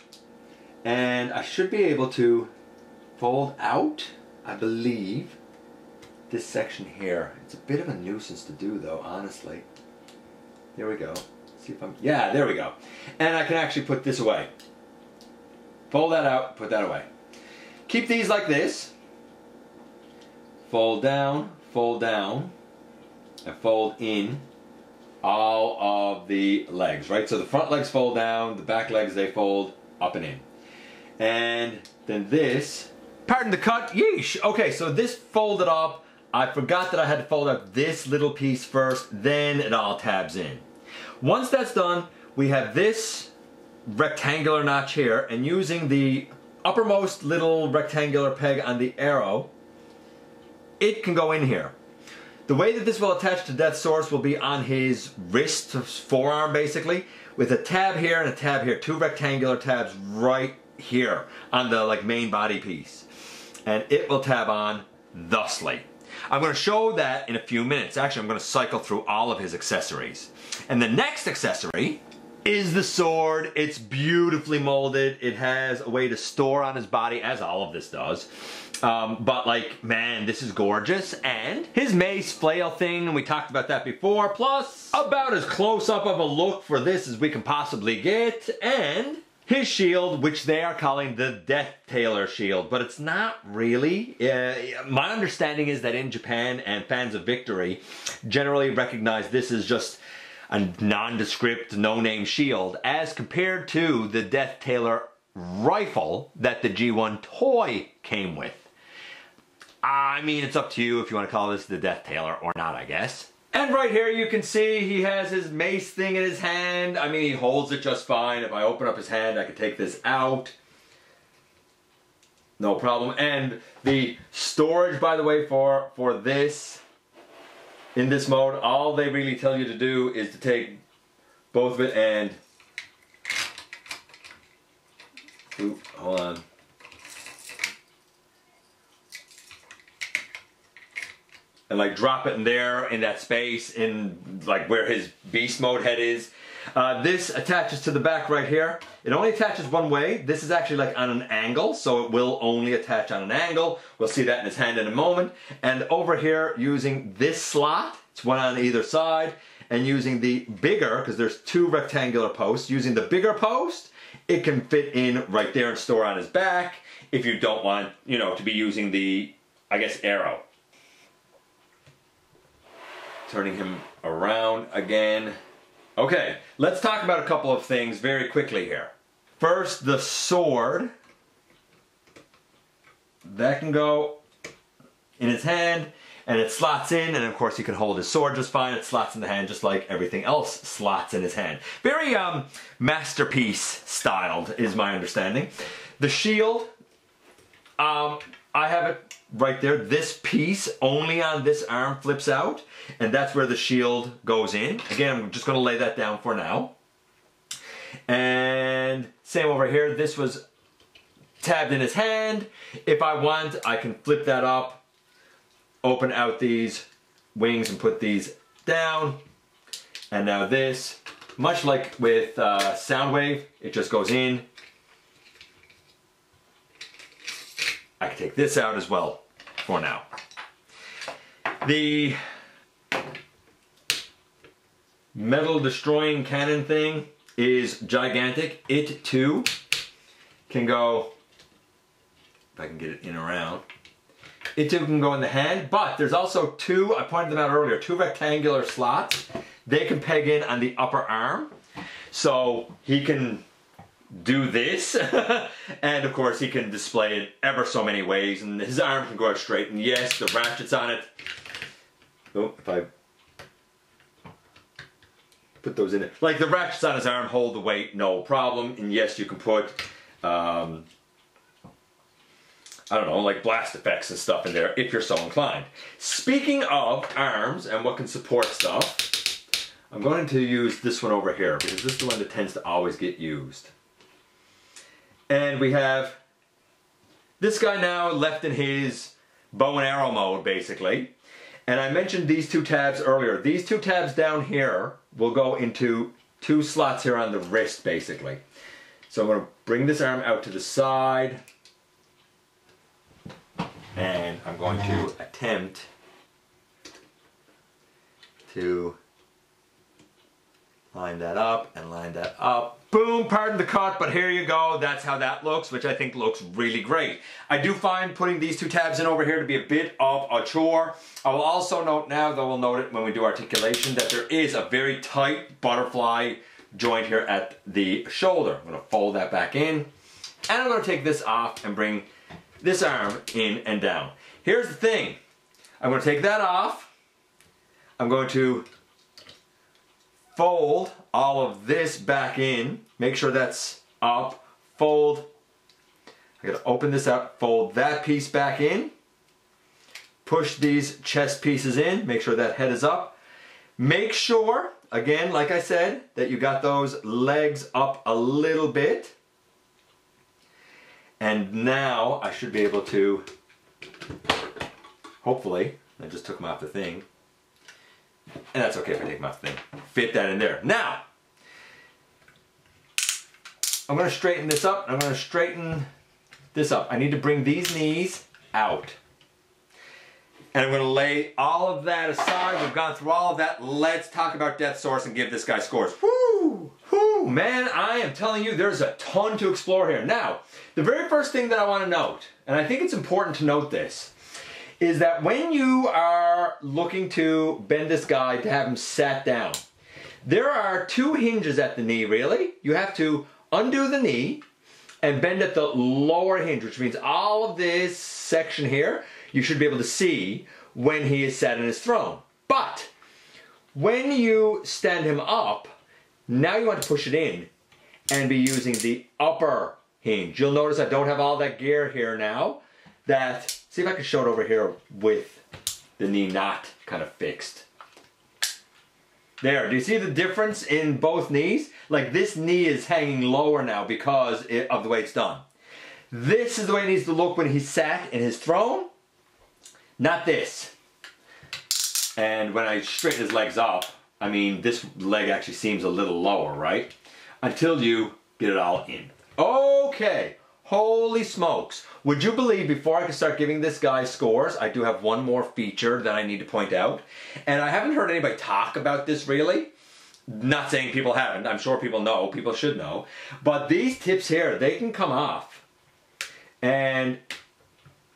and I should be able to fold out, I believe, this section here. It's a bit of a nuisance to do though, honestly. There we go. See if I'm, yeah, there we go. And I can actually put this away. Fold that out, put that away. Keep these like this. Fold down, and fold in all of the legs, right? So the front legs fold down, the back legs, they fold up and in. And then this, pardon the cut, yeesh. Okay, so this folded up. I forgot that I had to fold up this little piece first, then it all tabs in. Once that's done, we have this rectangular notch here, and using the uppermost little rectangular peg on the arrow, it can go in here. The way that this will attach to Deathsaurus will be on his wrist, forearm basically, with a tab here and a tab here, two rectangular tabs right here on the main body piece. And it will tab on thusly. I'm going to show that in a few minutes. Actually, I'm going to cycle through all of his accessories. And the next accessory is the sword. It's beautifully molded. It has a way to store on his body, as all of this does. But man, this is gorgeous. And his mace flail thing, and we talked about that before, plus about as close up of a look for this as we can possibly get. And his shield, which they are calling the Death Tailor shield, but it's not really. My understanding is that in Japan, and fans of Victory generally recognize this as just a nondescript, no-name shield, as compared to the Death Tailor rifle that the G1 toy came with. I mean, it's up to you if you want to call this the Death Tailor or not, I guess. And right here you can see he has his mace thing in his hand. I mean, he holds it just fine. If I open up his hand, I can take this out. No problem. And the storage, by the way, for this, in this mode, all they really tell you to do is to take both of it and... Oop, hold on. And drop it in there, in that space, in where his beast mode head is. This attaches to the back right here. It only attaches one way. This is actually on an angle, so it will only attach on an angle. We'll see that in his hand in a moment. And over here, using this slot, it's one on either side, and using the bigger, because there's two rectangular posts, using the bigger post, it can fit in right there and store on his back if you don't want, to be using the, I guess, arrow. Turning him around again. Okay, let's talk about a couple of things very quickly here. First, the sword. That can go in his hand, and it slots in, and of course he can hold his sword just fine. It slots in the hand just like everything else slots in his hand. Very masterpiece styled is my understanding. The shield, I have it right there. This piece only on this arm flips out, and that's where the shield goes in. Again, I'm just going to lay that down for now. And same over here. This was tabbed in his hand. If I want, I can flip that up open out these wings and put these down. And now this, much like with Soundwave, it just goes in. I can take this out as well for now. The metal destroying cannon thing is gigantic. It too can go, if I can get it in around, it too can go in the hand, but there's also two, I pointed them out earlier, two rectangular slots. They can peg in on the upper arm. So he can do this, and of course he can display it ever so many ways, and his arm can go out straight, and yes, the ratchets on it. Oh, if I put those in there. Like the ratchets on his arm hold the weight, no problem, and yes, you can put, I don't know, like blast effects and stuff in there if you're so inclined. Speaking of arms and what can support stuff, I'm going to use this one over here because this is the one that tends to always get used. And we have this guy now left in his bow and arrow mode basically. And I mentioned these two tabs earlier. These two tabs down here will go into two slots here on the wrist basically. So I'm going to bring this arm out to the side. And I'm going to attempt to line that up and line that up. Boom, pardon the cut, but here you go. That's how that looks, which I think looks really great. I do find putting these two tabs in over here to be a bit of a chore. I will also note now, though we'll note it when we do articulation, that there is a very tight butterfly joint here at the shoulder. I'm going to fold that back in, and I'm going to take this off and bring this arm in and down. Here's the thing. I'm going to take that off. I'm going to fold all of this back in. Make sure that's up. Fold. I gotta open this up. Fold that piece back in. Push these chest pieces in. Make sure that head is up. Make sure, again, like I said, that you got those legs up a little bit. And now I should be able to, hopefully, I just took them off the thing. And that's okay if I take them off the thing. Fit that in there. Now, I'm going to straighten this up. I'm going to straighten this up. I need to bring these knees out. And I'm going to lay all of that aside. We've gone through all of that. Let's talk about Deathsaurus and give this guy scores. Woo! Woo! Man, I am telling you, there's a ton to explore here. Now, the very first thing that I want to note, and I think it's important to note this, is that when you are looking to bend this guy to have him sat down, there are two hinges at the knee, really. You have to undo the knee and bend at the lower hinge, which means all of this section here, you should be able to see when he is sat in his throne. But when you stand him up, now you want to push it in and be using the upper hinge. You'll notice I don't have all that gear here now. See if I can show it over here with the knee not kind of fixed. There, do you see the difference in both knees? Like this knee is hanging lower now because of the way it's done. This is the way it needs to look when he's sat in his throne, not this. And when I straighten his legs up, I mean, this leg actually seems a little lower, right? Until you get it all in. Okay, holy smokes. Would you believe before I can start giving this guy scores, I do have one more feature that I need to point out. And I haven't heard anybody talk about this really. Not saying people haven't, I'm sure people know, people should know. But these tips here, they can come off. And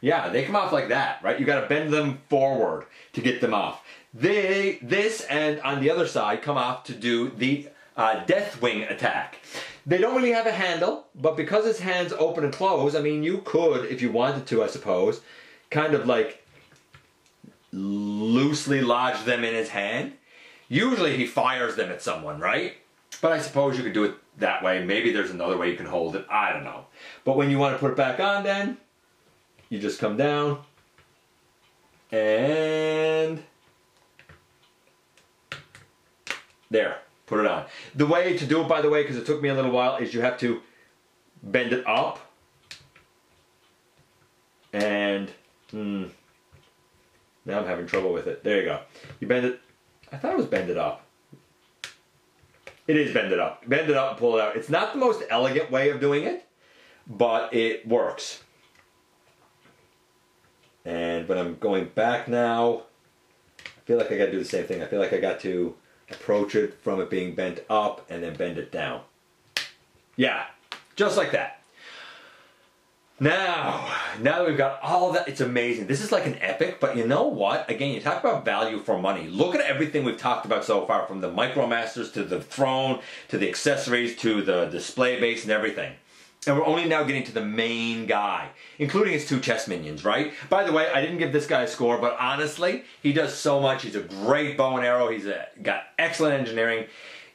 yeah, they come off like that, right? You gotta bend them forward to get them off. This and on the other side come off to do the death wing attack. They don't really have a handle, but because his hands open and close, I mean, you could, if you wanted to, I suppose, kind of like loosely lodge them in his hand. Usually he fires them at someone, right? But I suppose you could do it that way. Maybe there's another way you can hold it. I don't know. But when you want to put it back on then, you just come down and there. Put it on. The way to do it, by the way, because it took me a little while, is you have to bend it up and Now I'm having trouble with it. There you go. You bend it. I thought it was bend it up. It is bend it up. Bend it up and pull it out. It's not the most elegant way of doing it, but it works. And when I'm going back now, I feel like I got to do the same thing. I feel like I got to approach it from it being bent up and then bend it down. Yeah, just like that. Now that we've got all of that, it's amazing. This is like an epic, but you know what? Again, you talk about value for money. Look at everything we've talked about so far, from the micromasters to the throne, to the accessories, to the display base and everything. And we're only now getting to the main guy, including his 2 chess minions, right? By the way, I didn't give this guy a score, but honestly, he does so much. He's a great bow and arrow. He's got excellent engineering.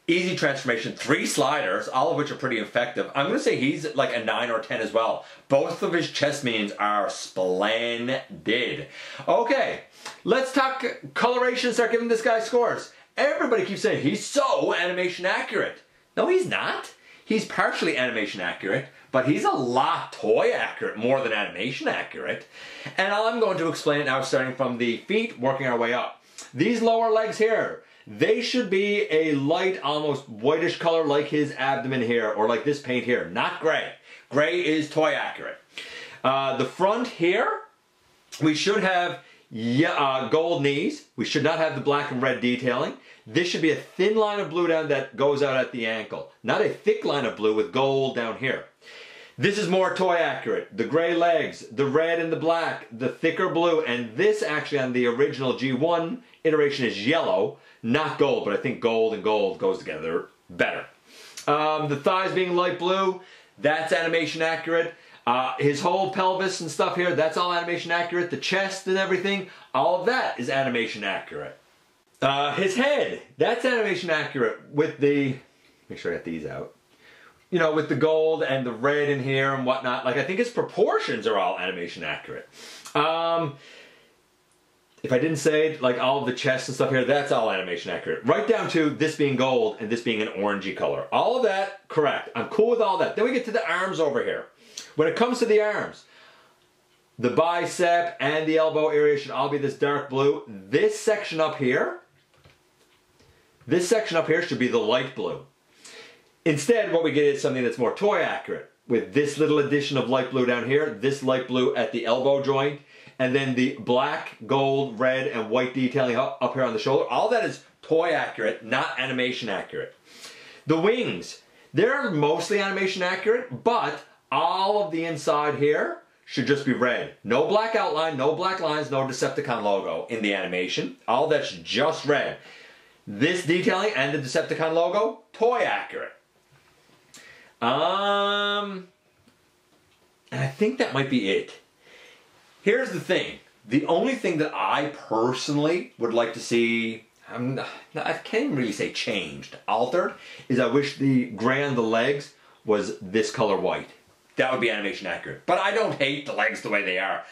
Easy transformation, 3 sliders, all of which are pretty effective. I'm going to say he's like a 9 or 10 as well. Both of his chess minions are splendid. Okay, let's talk coloration and start giving this guy scores. Everybody keeps saying he's so animation accurate. No, he's not. He's partially animation accurate, but he's a lot toy accurate, more than animation accurate. And I'm going to explain it now, starting from the feet, working our way up. These lower legs here, they should be a light, almost whitish color like his abdomen here, or like this paint here, not gray. Gray is toy accurate. The front here, we should have gold knees. We should not have the black and red detailing. This should be a thin line of blue down that goes out at the ankle, not a thick line of blue with gold down here. This is more toy accurate. The gray legs, the red and the black, the thicker blue, and this actually on the original G1 iteration is yellow, not gold, but I think gold and gold goes together better. The thighs being light blue, that's animation accurate. His whole pelvis and stuff here, that's all animation accurate. The chest and everything, all of that is animation accurate. His head, that's animation accurate with the, make sure I got these out. You know, with the gold and the red in here and whatnot. Like, I think his proportions are all animation accurate. If I didn't say, like, all of the chest and stuff here, that's all animation accurate. Right down to this being gold and this being an orangey color. All of that, correct. I'm cool with all that. Then we get to the arms over here. When it comes to the arms, the bicep and the elbow area should all be this dark blue. This section up here should be the light blue. Instead, what we get is something that's more toy accurate, with this little addition of light blue down here, this light blue at the elbow joint, and then the black, gold, red, and white detailing up here on the shoulder. All that is toy accurate, not animation accurate. The wings, they're mostly animation accurate, but all of the inside here should just be red. No black outline, no black lines, no Decepticon logo in the animation. All that's just red. This detailing and the Decepticon logo, toy accurate. And I think that might be it. Here's the thing. The only thing that I personally would like to see, I can't even really say changed, altered, is I wish the gray on the legs was this color white. That would be animation accurate. But I don't hate the legs the way they are.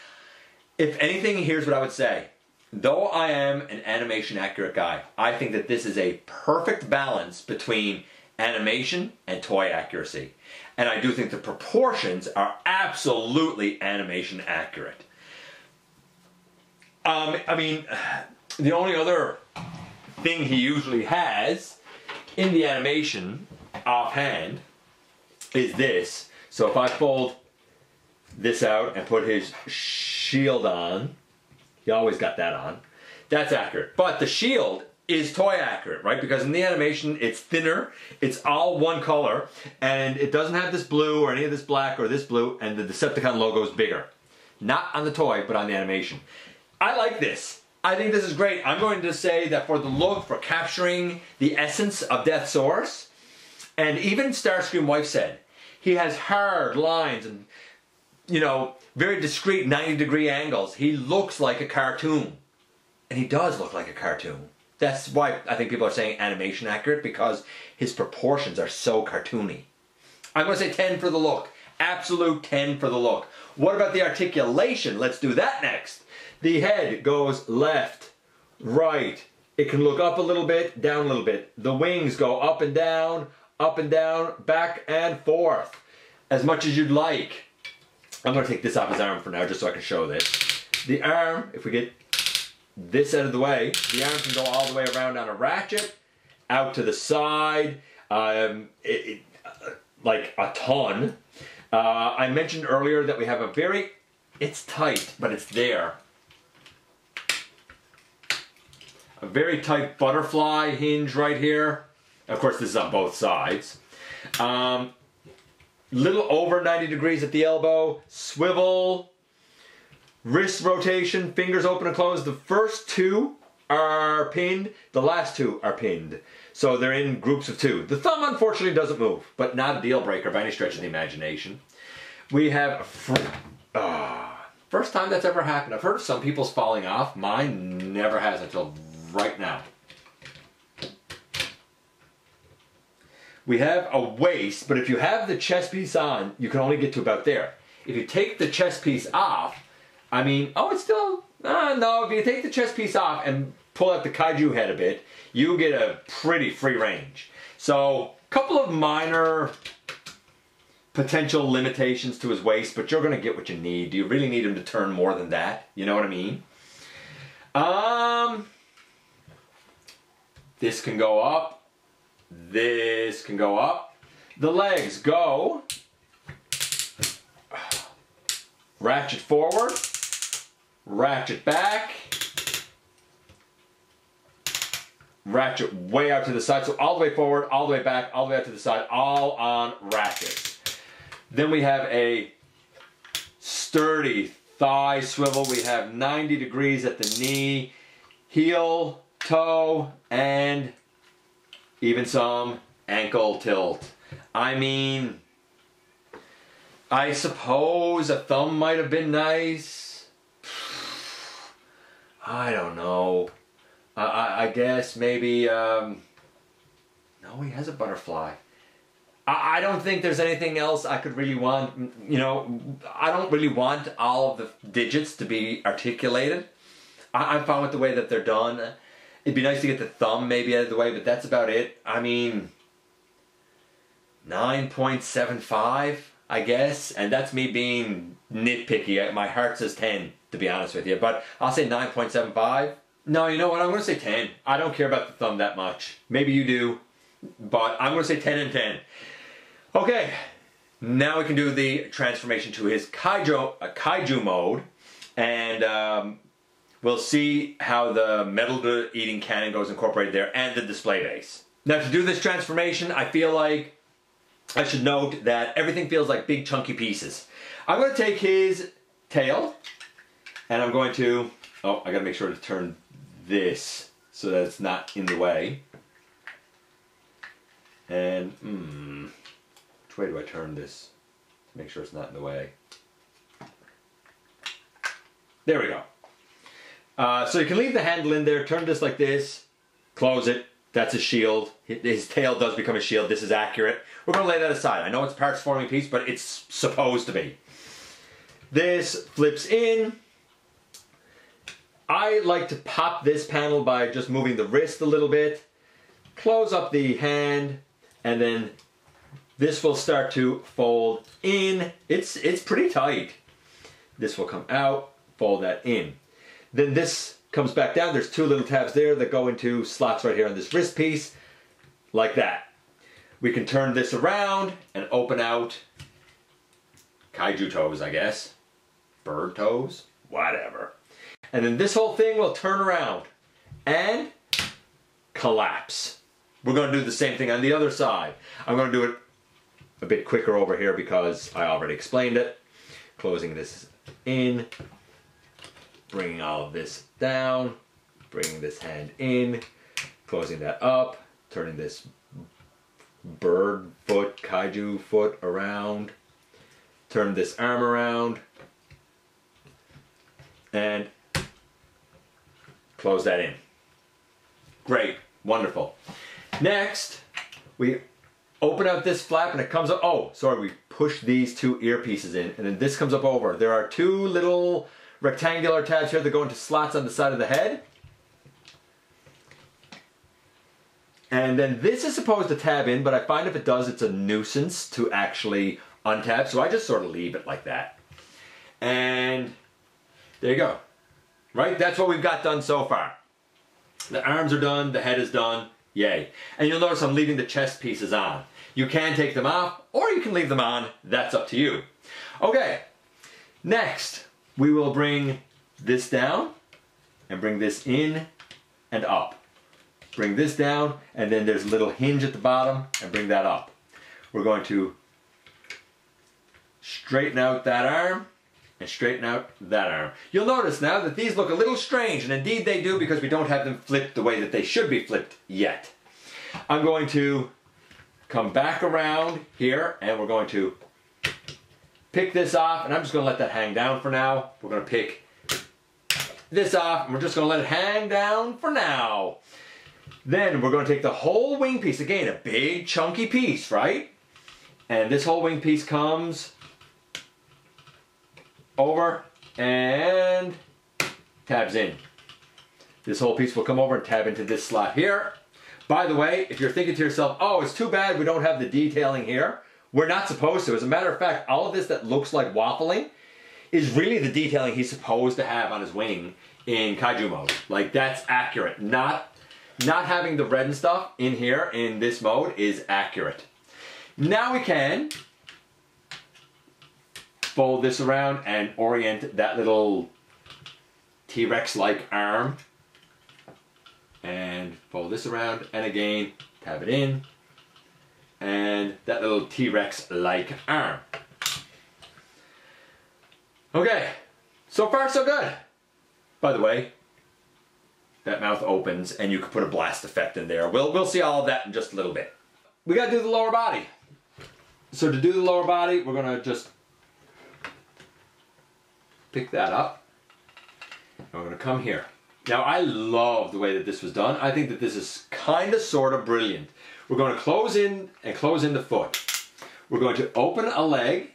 If anything, here's what I would say. Though I am an animation accurate guy, I think that this is a perfect balance between animation and toy accuracy. And I do think the proportions are absolutely animation accurate. I mean, the only other thing he usually has in the animation offhand is this. So if I fold this out and put his shield on, he always got that on, that's accurate. But the shield is toy accurate, right? Because in the animation, it's thinner, it's all one color, and it doesn't have this blue or any of this black or this blue, and the Decepticon logo is bigger. Not on the toy, but on the animation. I like this. I think this is great. I'm going to say that for the look, for capturing the essence of Deathsaurus, and even Starscream Wife said, he has hard lines and, you know, very discreet 90-degree angles. He looks like a cartoon. And he does look like a cartoon. That's why I think people are saying animation accurate, because his proportions are so cartoony. I'm going to say 10 for the look. Absolute 10 for the look. What about the articulation? Let's do that next. The head goes left, right. It can look up a little bit, down a little bit. The wings go up and down, back and forth. As much as you'd like. I'm going to take this off his arm for now just so I can show this. The arm, if we get this out of the way, the arm can go all the way around on a ratchet, out to the side, like a ton. I mentioned earlier that we have a very, it's tight, but it's there. A very tight butterfly hinge right here. Of course, this is on both sides. Little over 90 degrees at the elbow, swivel, wrist rotation, fingers open and closed. The first two are pinned, the last two are pinned. So they're in groups of two. The thumb unfortunately doesn't move, but not a deal breaker by any stretch of the imagination. We have, first time that's ever happened. I've heard of some people's falling off. Mine never has until right now. We have a waist, but if you have the chest piece on, you can only get to about there. If you take the chest piece off, I mean, oh, it's still, no, if you take the chest piece off and pull out the kaiju head a bit, you get a pretty free range. So, a couple of minor potential limitations to his waist, but you're going to get what you need. Do you really need him to turn more than that? You know what I mean? This can go up. This can go up. The legs go ratchet forward, ratchet back, ratchet way out to the side. So all the way forward, all the way back, all the way out to the side, all on ratchets. Then we have a sturdy thigh swivel. We have 90 degrees at the knee, heel, toe, and even some ankle tilt. I mean, I suppose a thumb might have been nice. I don't know. I guess maybe, no, he has a butterfly. I don't think there's anything else I could really want. You know, I don't really want all of the digits to be articulated. I'm fine with the way that they're done. It'd be nice to get the thumb maybe out of the way, but that's about it. I mean, 9.75, I guess. And that's me being nitpicky. My heart says 10, to be honest with you. But I'll say 9.75. No, you know what? I'm going to say 10. I don't care about the thumb that much. Maybe you do. But I'm going to say 10 and 10. Okay. Now we can do the transformation to his kaiju mode. And we'll see how the metal eating cannon goes incorporated there and the display base. Now to do this transformation, I feel like I should note that everything feels like big chunky pieces. I'm going to take his tail and I'm going to, oh, I got to make sure to turn this so that it's not in the way. And, which way do I turn this to make sure it's not in the way? There we go. So you can leave the handle in there, turn this like this, close it, that's a shield. His tail does become a shield, this is accurate. We're going to lay that aside. I know it's a parts forming piece, but it's supposed to be. This flips in. I like to pop this panel by just moving the wrist a little bit, close up the hand, and then this will start to fold in. It's pretty tight. This will come out, fold that in. Then this comes back down. There's two little tabs there that go into slots right here on this wrist piece, like that. We can turn this around and open out kaiju toes, I guess. Bird toes, whatever. And then this whole thing will turn around and collapse. We're going to do the same thing on the other side. I'm going to do it a bit quicker over here because I already explained it. Closing this in. Bringing all of this down, bringing this hand in, closing that up, turning this bird foot, kaiju foot around, turn this arm around, and close that in. Great, wonderful. Next, we open up this flap and it comes up, oh, sorry, we push these two earpieces in and then this comes up over. There are two little rectangular tabs here that go into slots on the side of the head. And then this is supposed to tab in, but I find if it does, it's a nuisance to actually untab, so I just sort of leave it like that. And there you go. right? That's what we've got done so far. The arms are done, the head is done, yay. And you'll notice I'm leaving the chest pieces on. You can take them off, or you can leave them on, that's up to you. Okay, next we will bring this down, and bring this in and up. Bring this down, and then there's a little hinge at the bottom, and bring that up. We're going to straighten out that arm, and straighten out that arm. You'll notice now that these look a little strange, and indeed they do because we don't have them flipped the way that they should be flipped yet. I'm going to come back around here, and we're going to pick this off, and I'm just going to let that hang down for now. We're going to pick this off, and we're just going to let it hang down for now. Then we're going to take the whole wing piece, again, a big chunky piece, right? And this whole wing piece comes over and tabs in. This whole piece will come over and tab into this slot here. By the way, if you're thinking to yourself, oh, it's too bad we don't have the detailing here, we're not supposed to. As a matter of fact, all of this that looks like waffling is really the detailing he's supposed to have on his wing in kaiju mode. Like, that's accurate. Not having the red and stuff in here in this mode is accurate. Now we can fold this around and orient that little T-Rex-like arm. And fold this around, and again, tab it in. And that little T-Rex-like arm. Okay, so far so good. By the way, that mouth opens and you can put a blast effect in there. We'll see all of that in just a little bit. We gotta do the lower body. So to do the lower body, we're gonna just pick that up. And we're gonna come here. Now I love the way that this was done. I think that this is kinda sorta brilliant. We're going to close in and close in the foot. We're going to open a leg,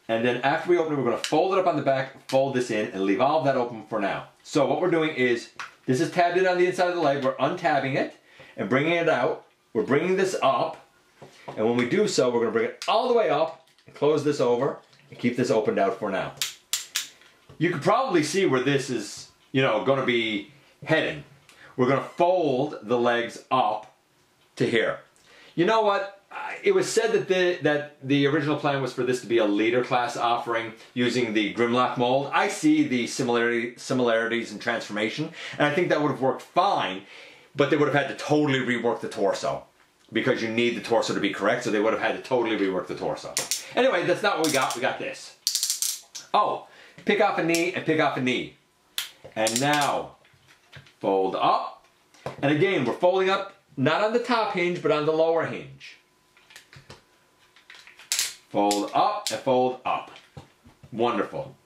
and then after we open it, we're going to fold it up on the back, fold this in, and leave all of that open for now. So what we're doing is, this is tabbed in on the inside of the leg, we're untabbing it and bringing it out. We're bringing this up, and when we do so, we're going to bring it all the way up and close this over and keep this opened out for now. You can probably see where this is, going to be heading. We're going to fold the legs up to here. You know what? It was said that the original plan was for this to be a leader class offering using the Grimlock mold. I see the similarities in transformation, and I think that would have worked fine, but they would have had to totally rework the torso because you need the torso to be correct, so they would have had to totally rework the torso. Anyway, that's not what we got. We got this. Oh, pick off a knee and pick off a knee. And now, fold up. And again, we're folding up not on the top hinge, but on the lower hinge. Fold up and fold up. Wonderful.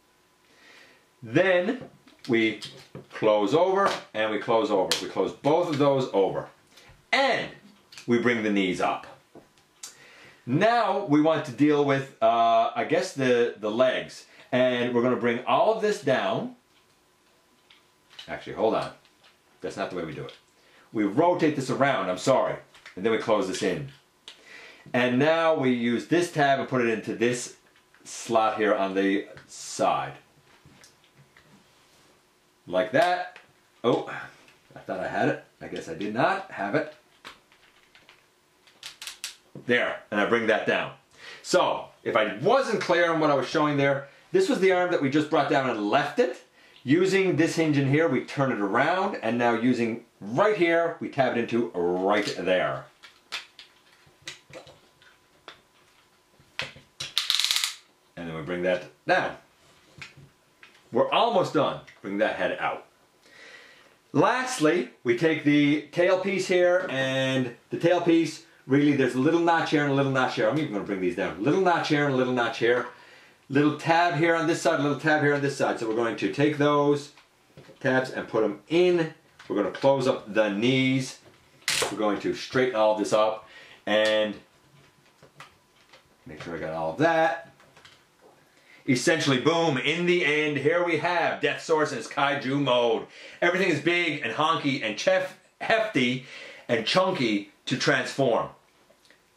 Then we close over and we close over. We close both of those over. And we bring the knees up. Now we want to deal with, I guess, the legs. And we're going to bring all of this down. Actually, hold on. That's not the way we do it. We rotate this around, I'm sorry, and then we close this in. And now we use this tab and put it into this slot here on the side. Like that. Oh, I thought I had it. I guess I did not have it. There, and I bring that down. So, if I wasn't clear on what I was showing there, this was the arm that we just brought down and left it. Using this hinge in here, we turn it around, and now using right here, we tab it into right there. And then we bring that down. We're almost done. Bring that head out. Lastly, we take the tail piece here, and the tail piece, really there's a little notch here and a little notch here. I'm even going to bring these down. Little notch here and a little notch here. Little tab here on this side, little tab here on this side. So we're going to take those tabs and put them in. We're going to close up the knees. We're going to straighten all of this up and make sure I got all of that. Essentially, boom, in the end, here we have Deathsaurus in his kaiju mode. Everything is big and honky and hefty and chunky to transform.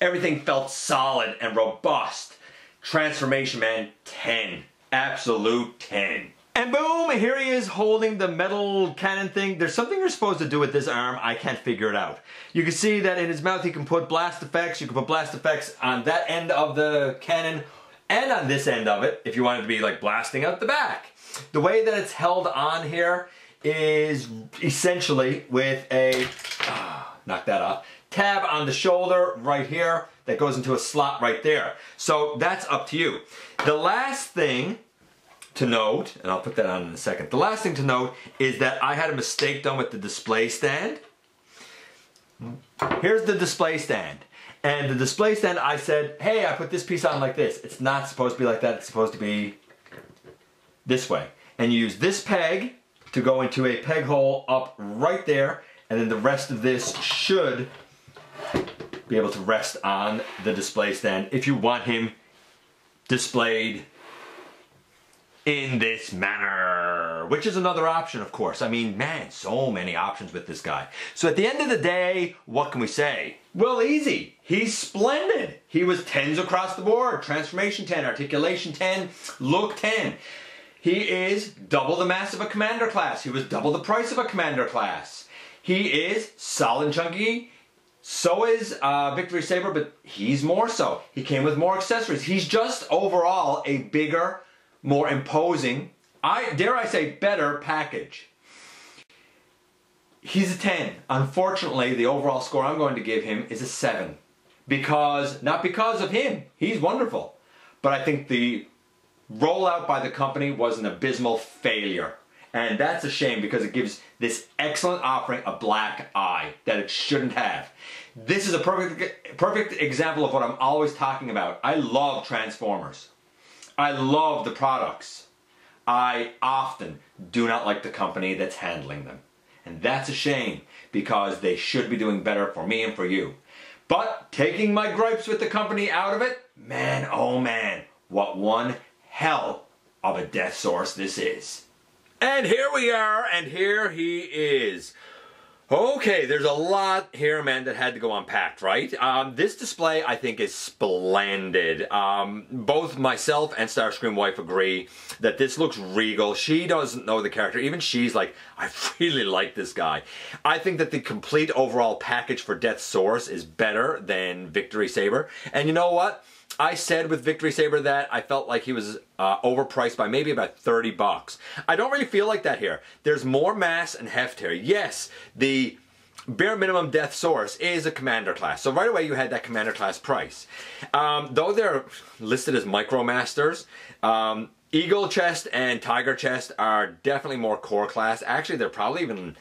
Everything felt solid and robust. Transformation, man, 10. Absolute 10. And boom, here he is holding the metal cannon thing. There's something you're supposed to do with this arm. I can't figure it out. You can see that in his mouth he can put blast effects. You can put blast effects on that end of the cannon and on this end of it if you want it to be like blasting out the back. The way that it's held on here is essentially with a, knock that off, tab on the shoulder right here that goes into a slot right there. So that's up to you. The last thing to note, and I'll put that on in a second, the last thing to note is that I had a mistake done with the display stand. Here's the display stand. And the display stand, I said, hey, I put this piece on like this. It's not supposed to be like that, it's supposed to be this way. And you use this peg to go into a peg hole up right there, and then the rest of this should be able to rest on the display stand if you want him displayed in this manner, which is another option, of course. I mean, man, so many options with this guy. So at the end of the day, what can we say? Well, easy. He's splendid. He was 10s across the board. Transformation 10, articulation 10, look 10. He is double the mass of a commander class. He was double the price of a commander class. He is solid and chunky. So is Victory Saber, but he's more so. He came with more accessories. He's just overall a bigger, more imposing, dare I say, better package. He's a 10. Unfortunately, the overall score I'm going to give him is a 7. Not because of him. He's wonderful. But I think the rollout by the company was an abysmal failure. And that's a shame because it gives this excellent offering a black eye that it shouldn't have. This is a perfect example of what I'm always talking about. I love Transformers. I love the products. I often do not like the company that's handling them. And that's a shame because they should be doing better for me and for you. But taking my gripes with the company out of it, man, oh man, what one hell of a Deathsaurus this is. And here we are, and here he is. Okay, there's a lot here, man, that had to go unpacked, right? This display, I think, is splendid. Both myself and Starscream Wife agree that this looks regal. She doesn't know the character. Even she's like, I really like this guy. I think that the complete overall package for Deathsaurus is better than Victory Saber. And you know what? I said with Victory Saber that I felt like he was overpriced by maybe about 30 bucks. I don't really feel like that here. There's more mass and heft here. Yes, the bare minimum Deathsaurus is a commander class. So right away you had that commander class price. Though they're listed as micromasters, Eagle chest and Tiger chest are definitely more core class. Actually, they're probably even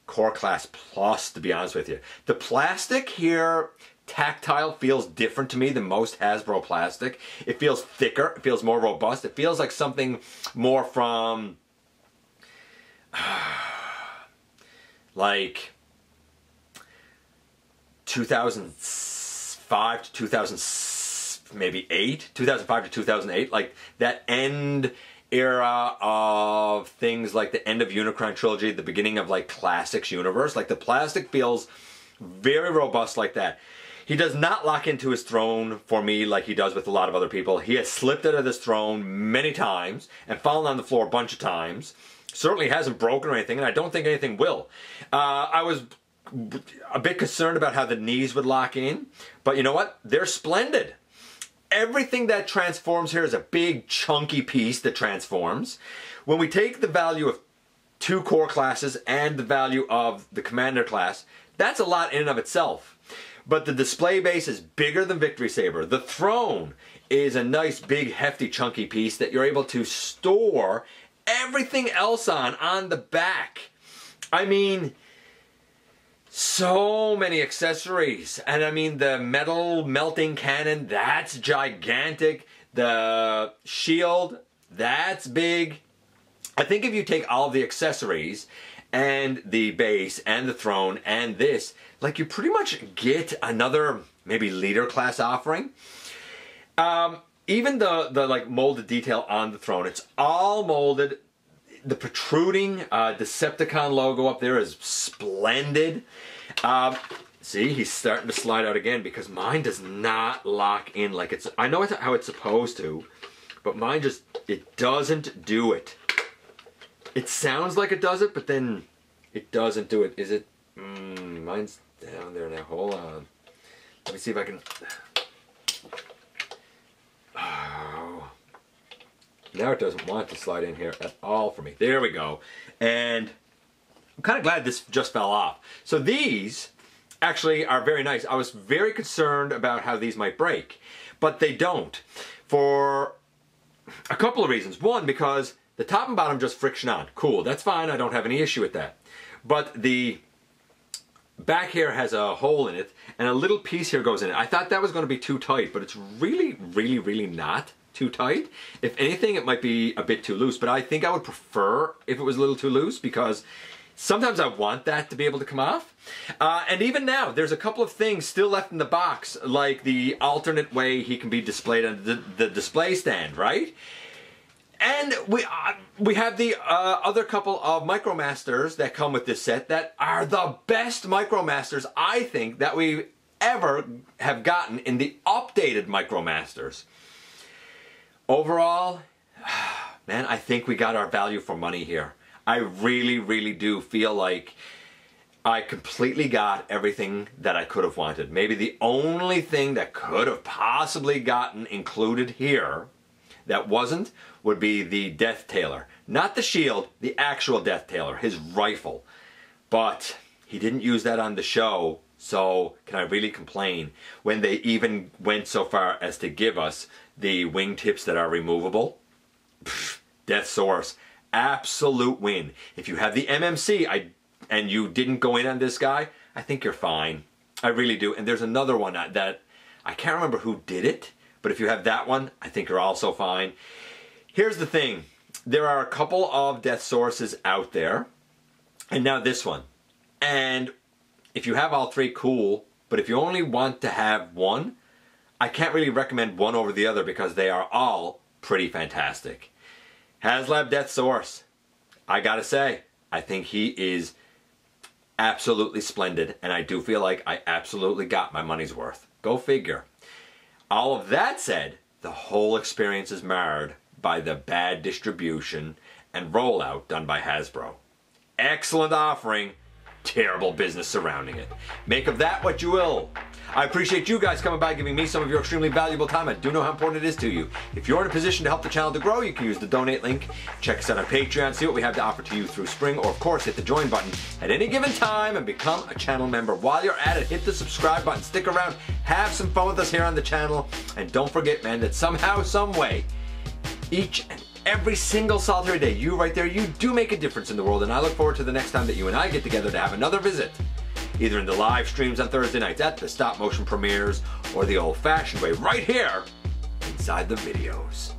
core class plus, to be honest with you. The plastic here, tactile, feels different to me than most Hasbro plastic. It feels thicker, it feels more robust, it feels like something more from like 2005 to 2005 to 2008, like that end era of things like the end of Unicron Trilogy, the beginning of like Classics universe. Like the plastic feels very robust like that. He does not lock into his throne for me like he does with a lot of other people. He has slipped out of this throne many times and fallen on the floor a bunch of times. Certainly hasn't broken or anything, and I don't think anything will. I was a bit concerned about how the knees would lock in, but you know what? They're splendid. Everything that transforms here is a big chunky piece that transforms. When we take the value of 2 core classes and the value of the commander class, that's a lot in and of itself. But the display base is bigger than Victory Saber. The throne is a nice, big, hefty, chunky piece that you're able to store everything else on the back. I mean, so many accessories. And I mean, the metal melting cannon, that's gigantic. The shield, that's big. I think if you take all of the accessories and the base and the throne and this, like you pretty much get another maybe leader class offering. Even the like molded detail on the throne, it's all molded. The protruding Decepticon logo up there is splendid. See, he's starting to slide out again because mine does not lock in like I know how it's supposed to, but mine just, it doesn't do it. It sounds like it does it, but then it doesn't do it. Is it? Mine's down there now. Hold on. Let me see if I can. Oh. Now it doesn't want to slide in here at all for me. There we go. And I'm kind of glad this just fell off. So these actually are very nice. I was very concerned about how these might break, but they don't. For a couple of reasons. One, because the top and bottom just friction on. Cool, that's fine. I don't have any issue with that. But the back here has a hole in it, and a little piece here goes in it. I thought that was going to be too tight, but it's really, really, really not too tight. If anything, it might be a bit too loose, but I think I would prefer if it was a little too loose, because sometimes I want that to be able to come off. And even now, there's a couple of things still left in the box, like the alternate way he can be displayed on the display stand, right? And we have the other couple of micromasters that come with this set that are the best micromasters, I think, that we ever have gotten in the updated micromasters. Overall, man, I think we got our value for money here. I really, really do feel like I completely got everything that I could have wanted. Maybe the only thing that could have possibly gotten included here that wasn't would be the Death Tailor. Not the shield, the actual Death Tailor, his rifle. But he didn't use that on the show, so can I really complain when they even went so far as to give us the wingtips that are removable? Pfft, Deathsaurus, absolute win. If you have the MMC and you didn't go in on this guy, I think you're fine. I really do. And there's another one that I can't remember who did it, but if you have that one, I think you're also fine. Here's the thing. There are a couple of Deathsauruses out there, and now this one. And if you have all three, cool. But if you only want to have one, I can't really recommend one over the other because they are all pretty fantastic. Haslab Deathsaurus, I gotta say, I think he is absolutely splendid, and I do feel like I absolutely got my money's worth. Go figure. All of that said, the whole experience is marred by the bad distribution and rollout done by Hasbro. Excellent offering, terrible business surrounding it. Make of that what you will. I appreciate you guys coming by, giving me some of your extremely valuable time. I do know how important it is to you. If you're in a position to help the channel to grow, you can use the donate link. Check us out on Patreon, see what we have to offer to you through spring, or of course hit the join button at any given time and become a channel member. While you're at it, hit the subscribe button, stick around, have some fun with us here on the channel, and don't forget, man, that somehow, some way, each and every single solitary day, you right there, you do make a difference in the world, and I look forward to the next time that you and I get together to have another visit. Either in the live streams on Thursday nights at the stop motion premieres or the old fashioned way right here inside the videos.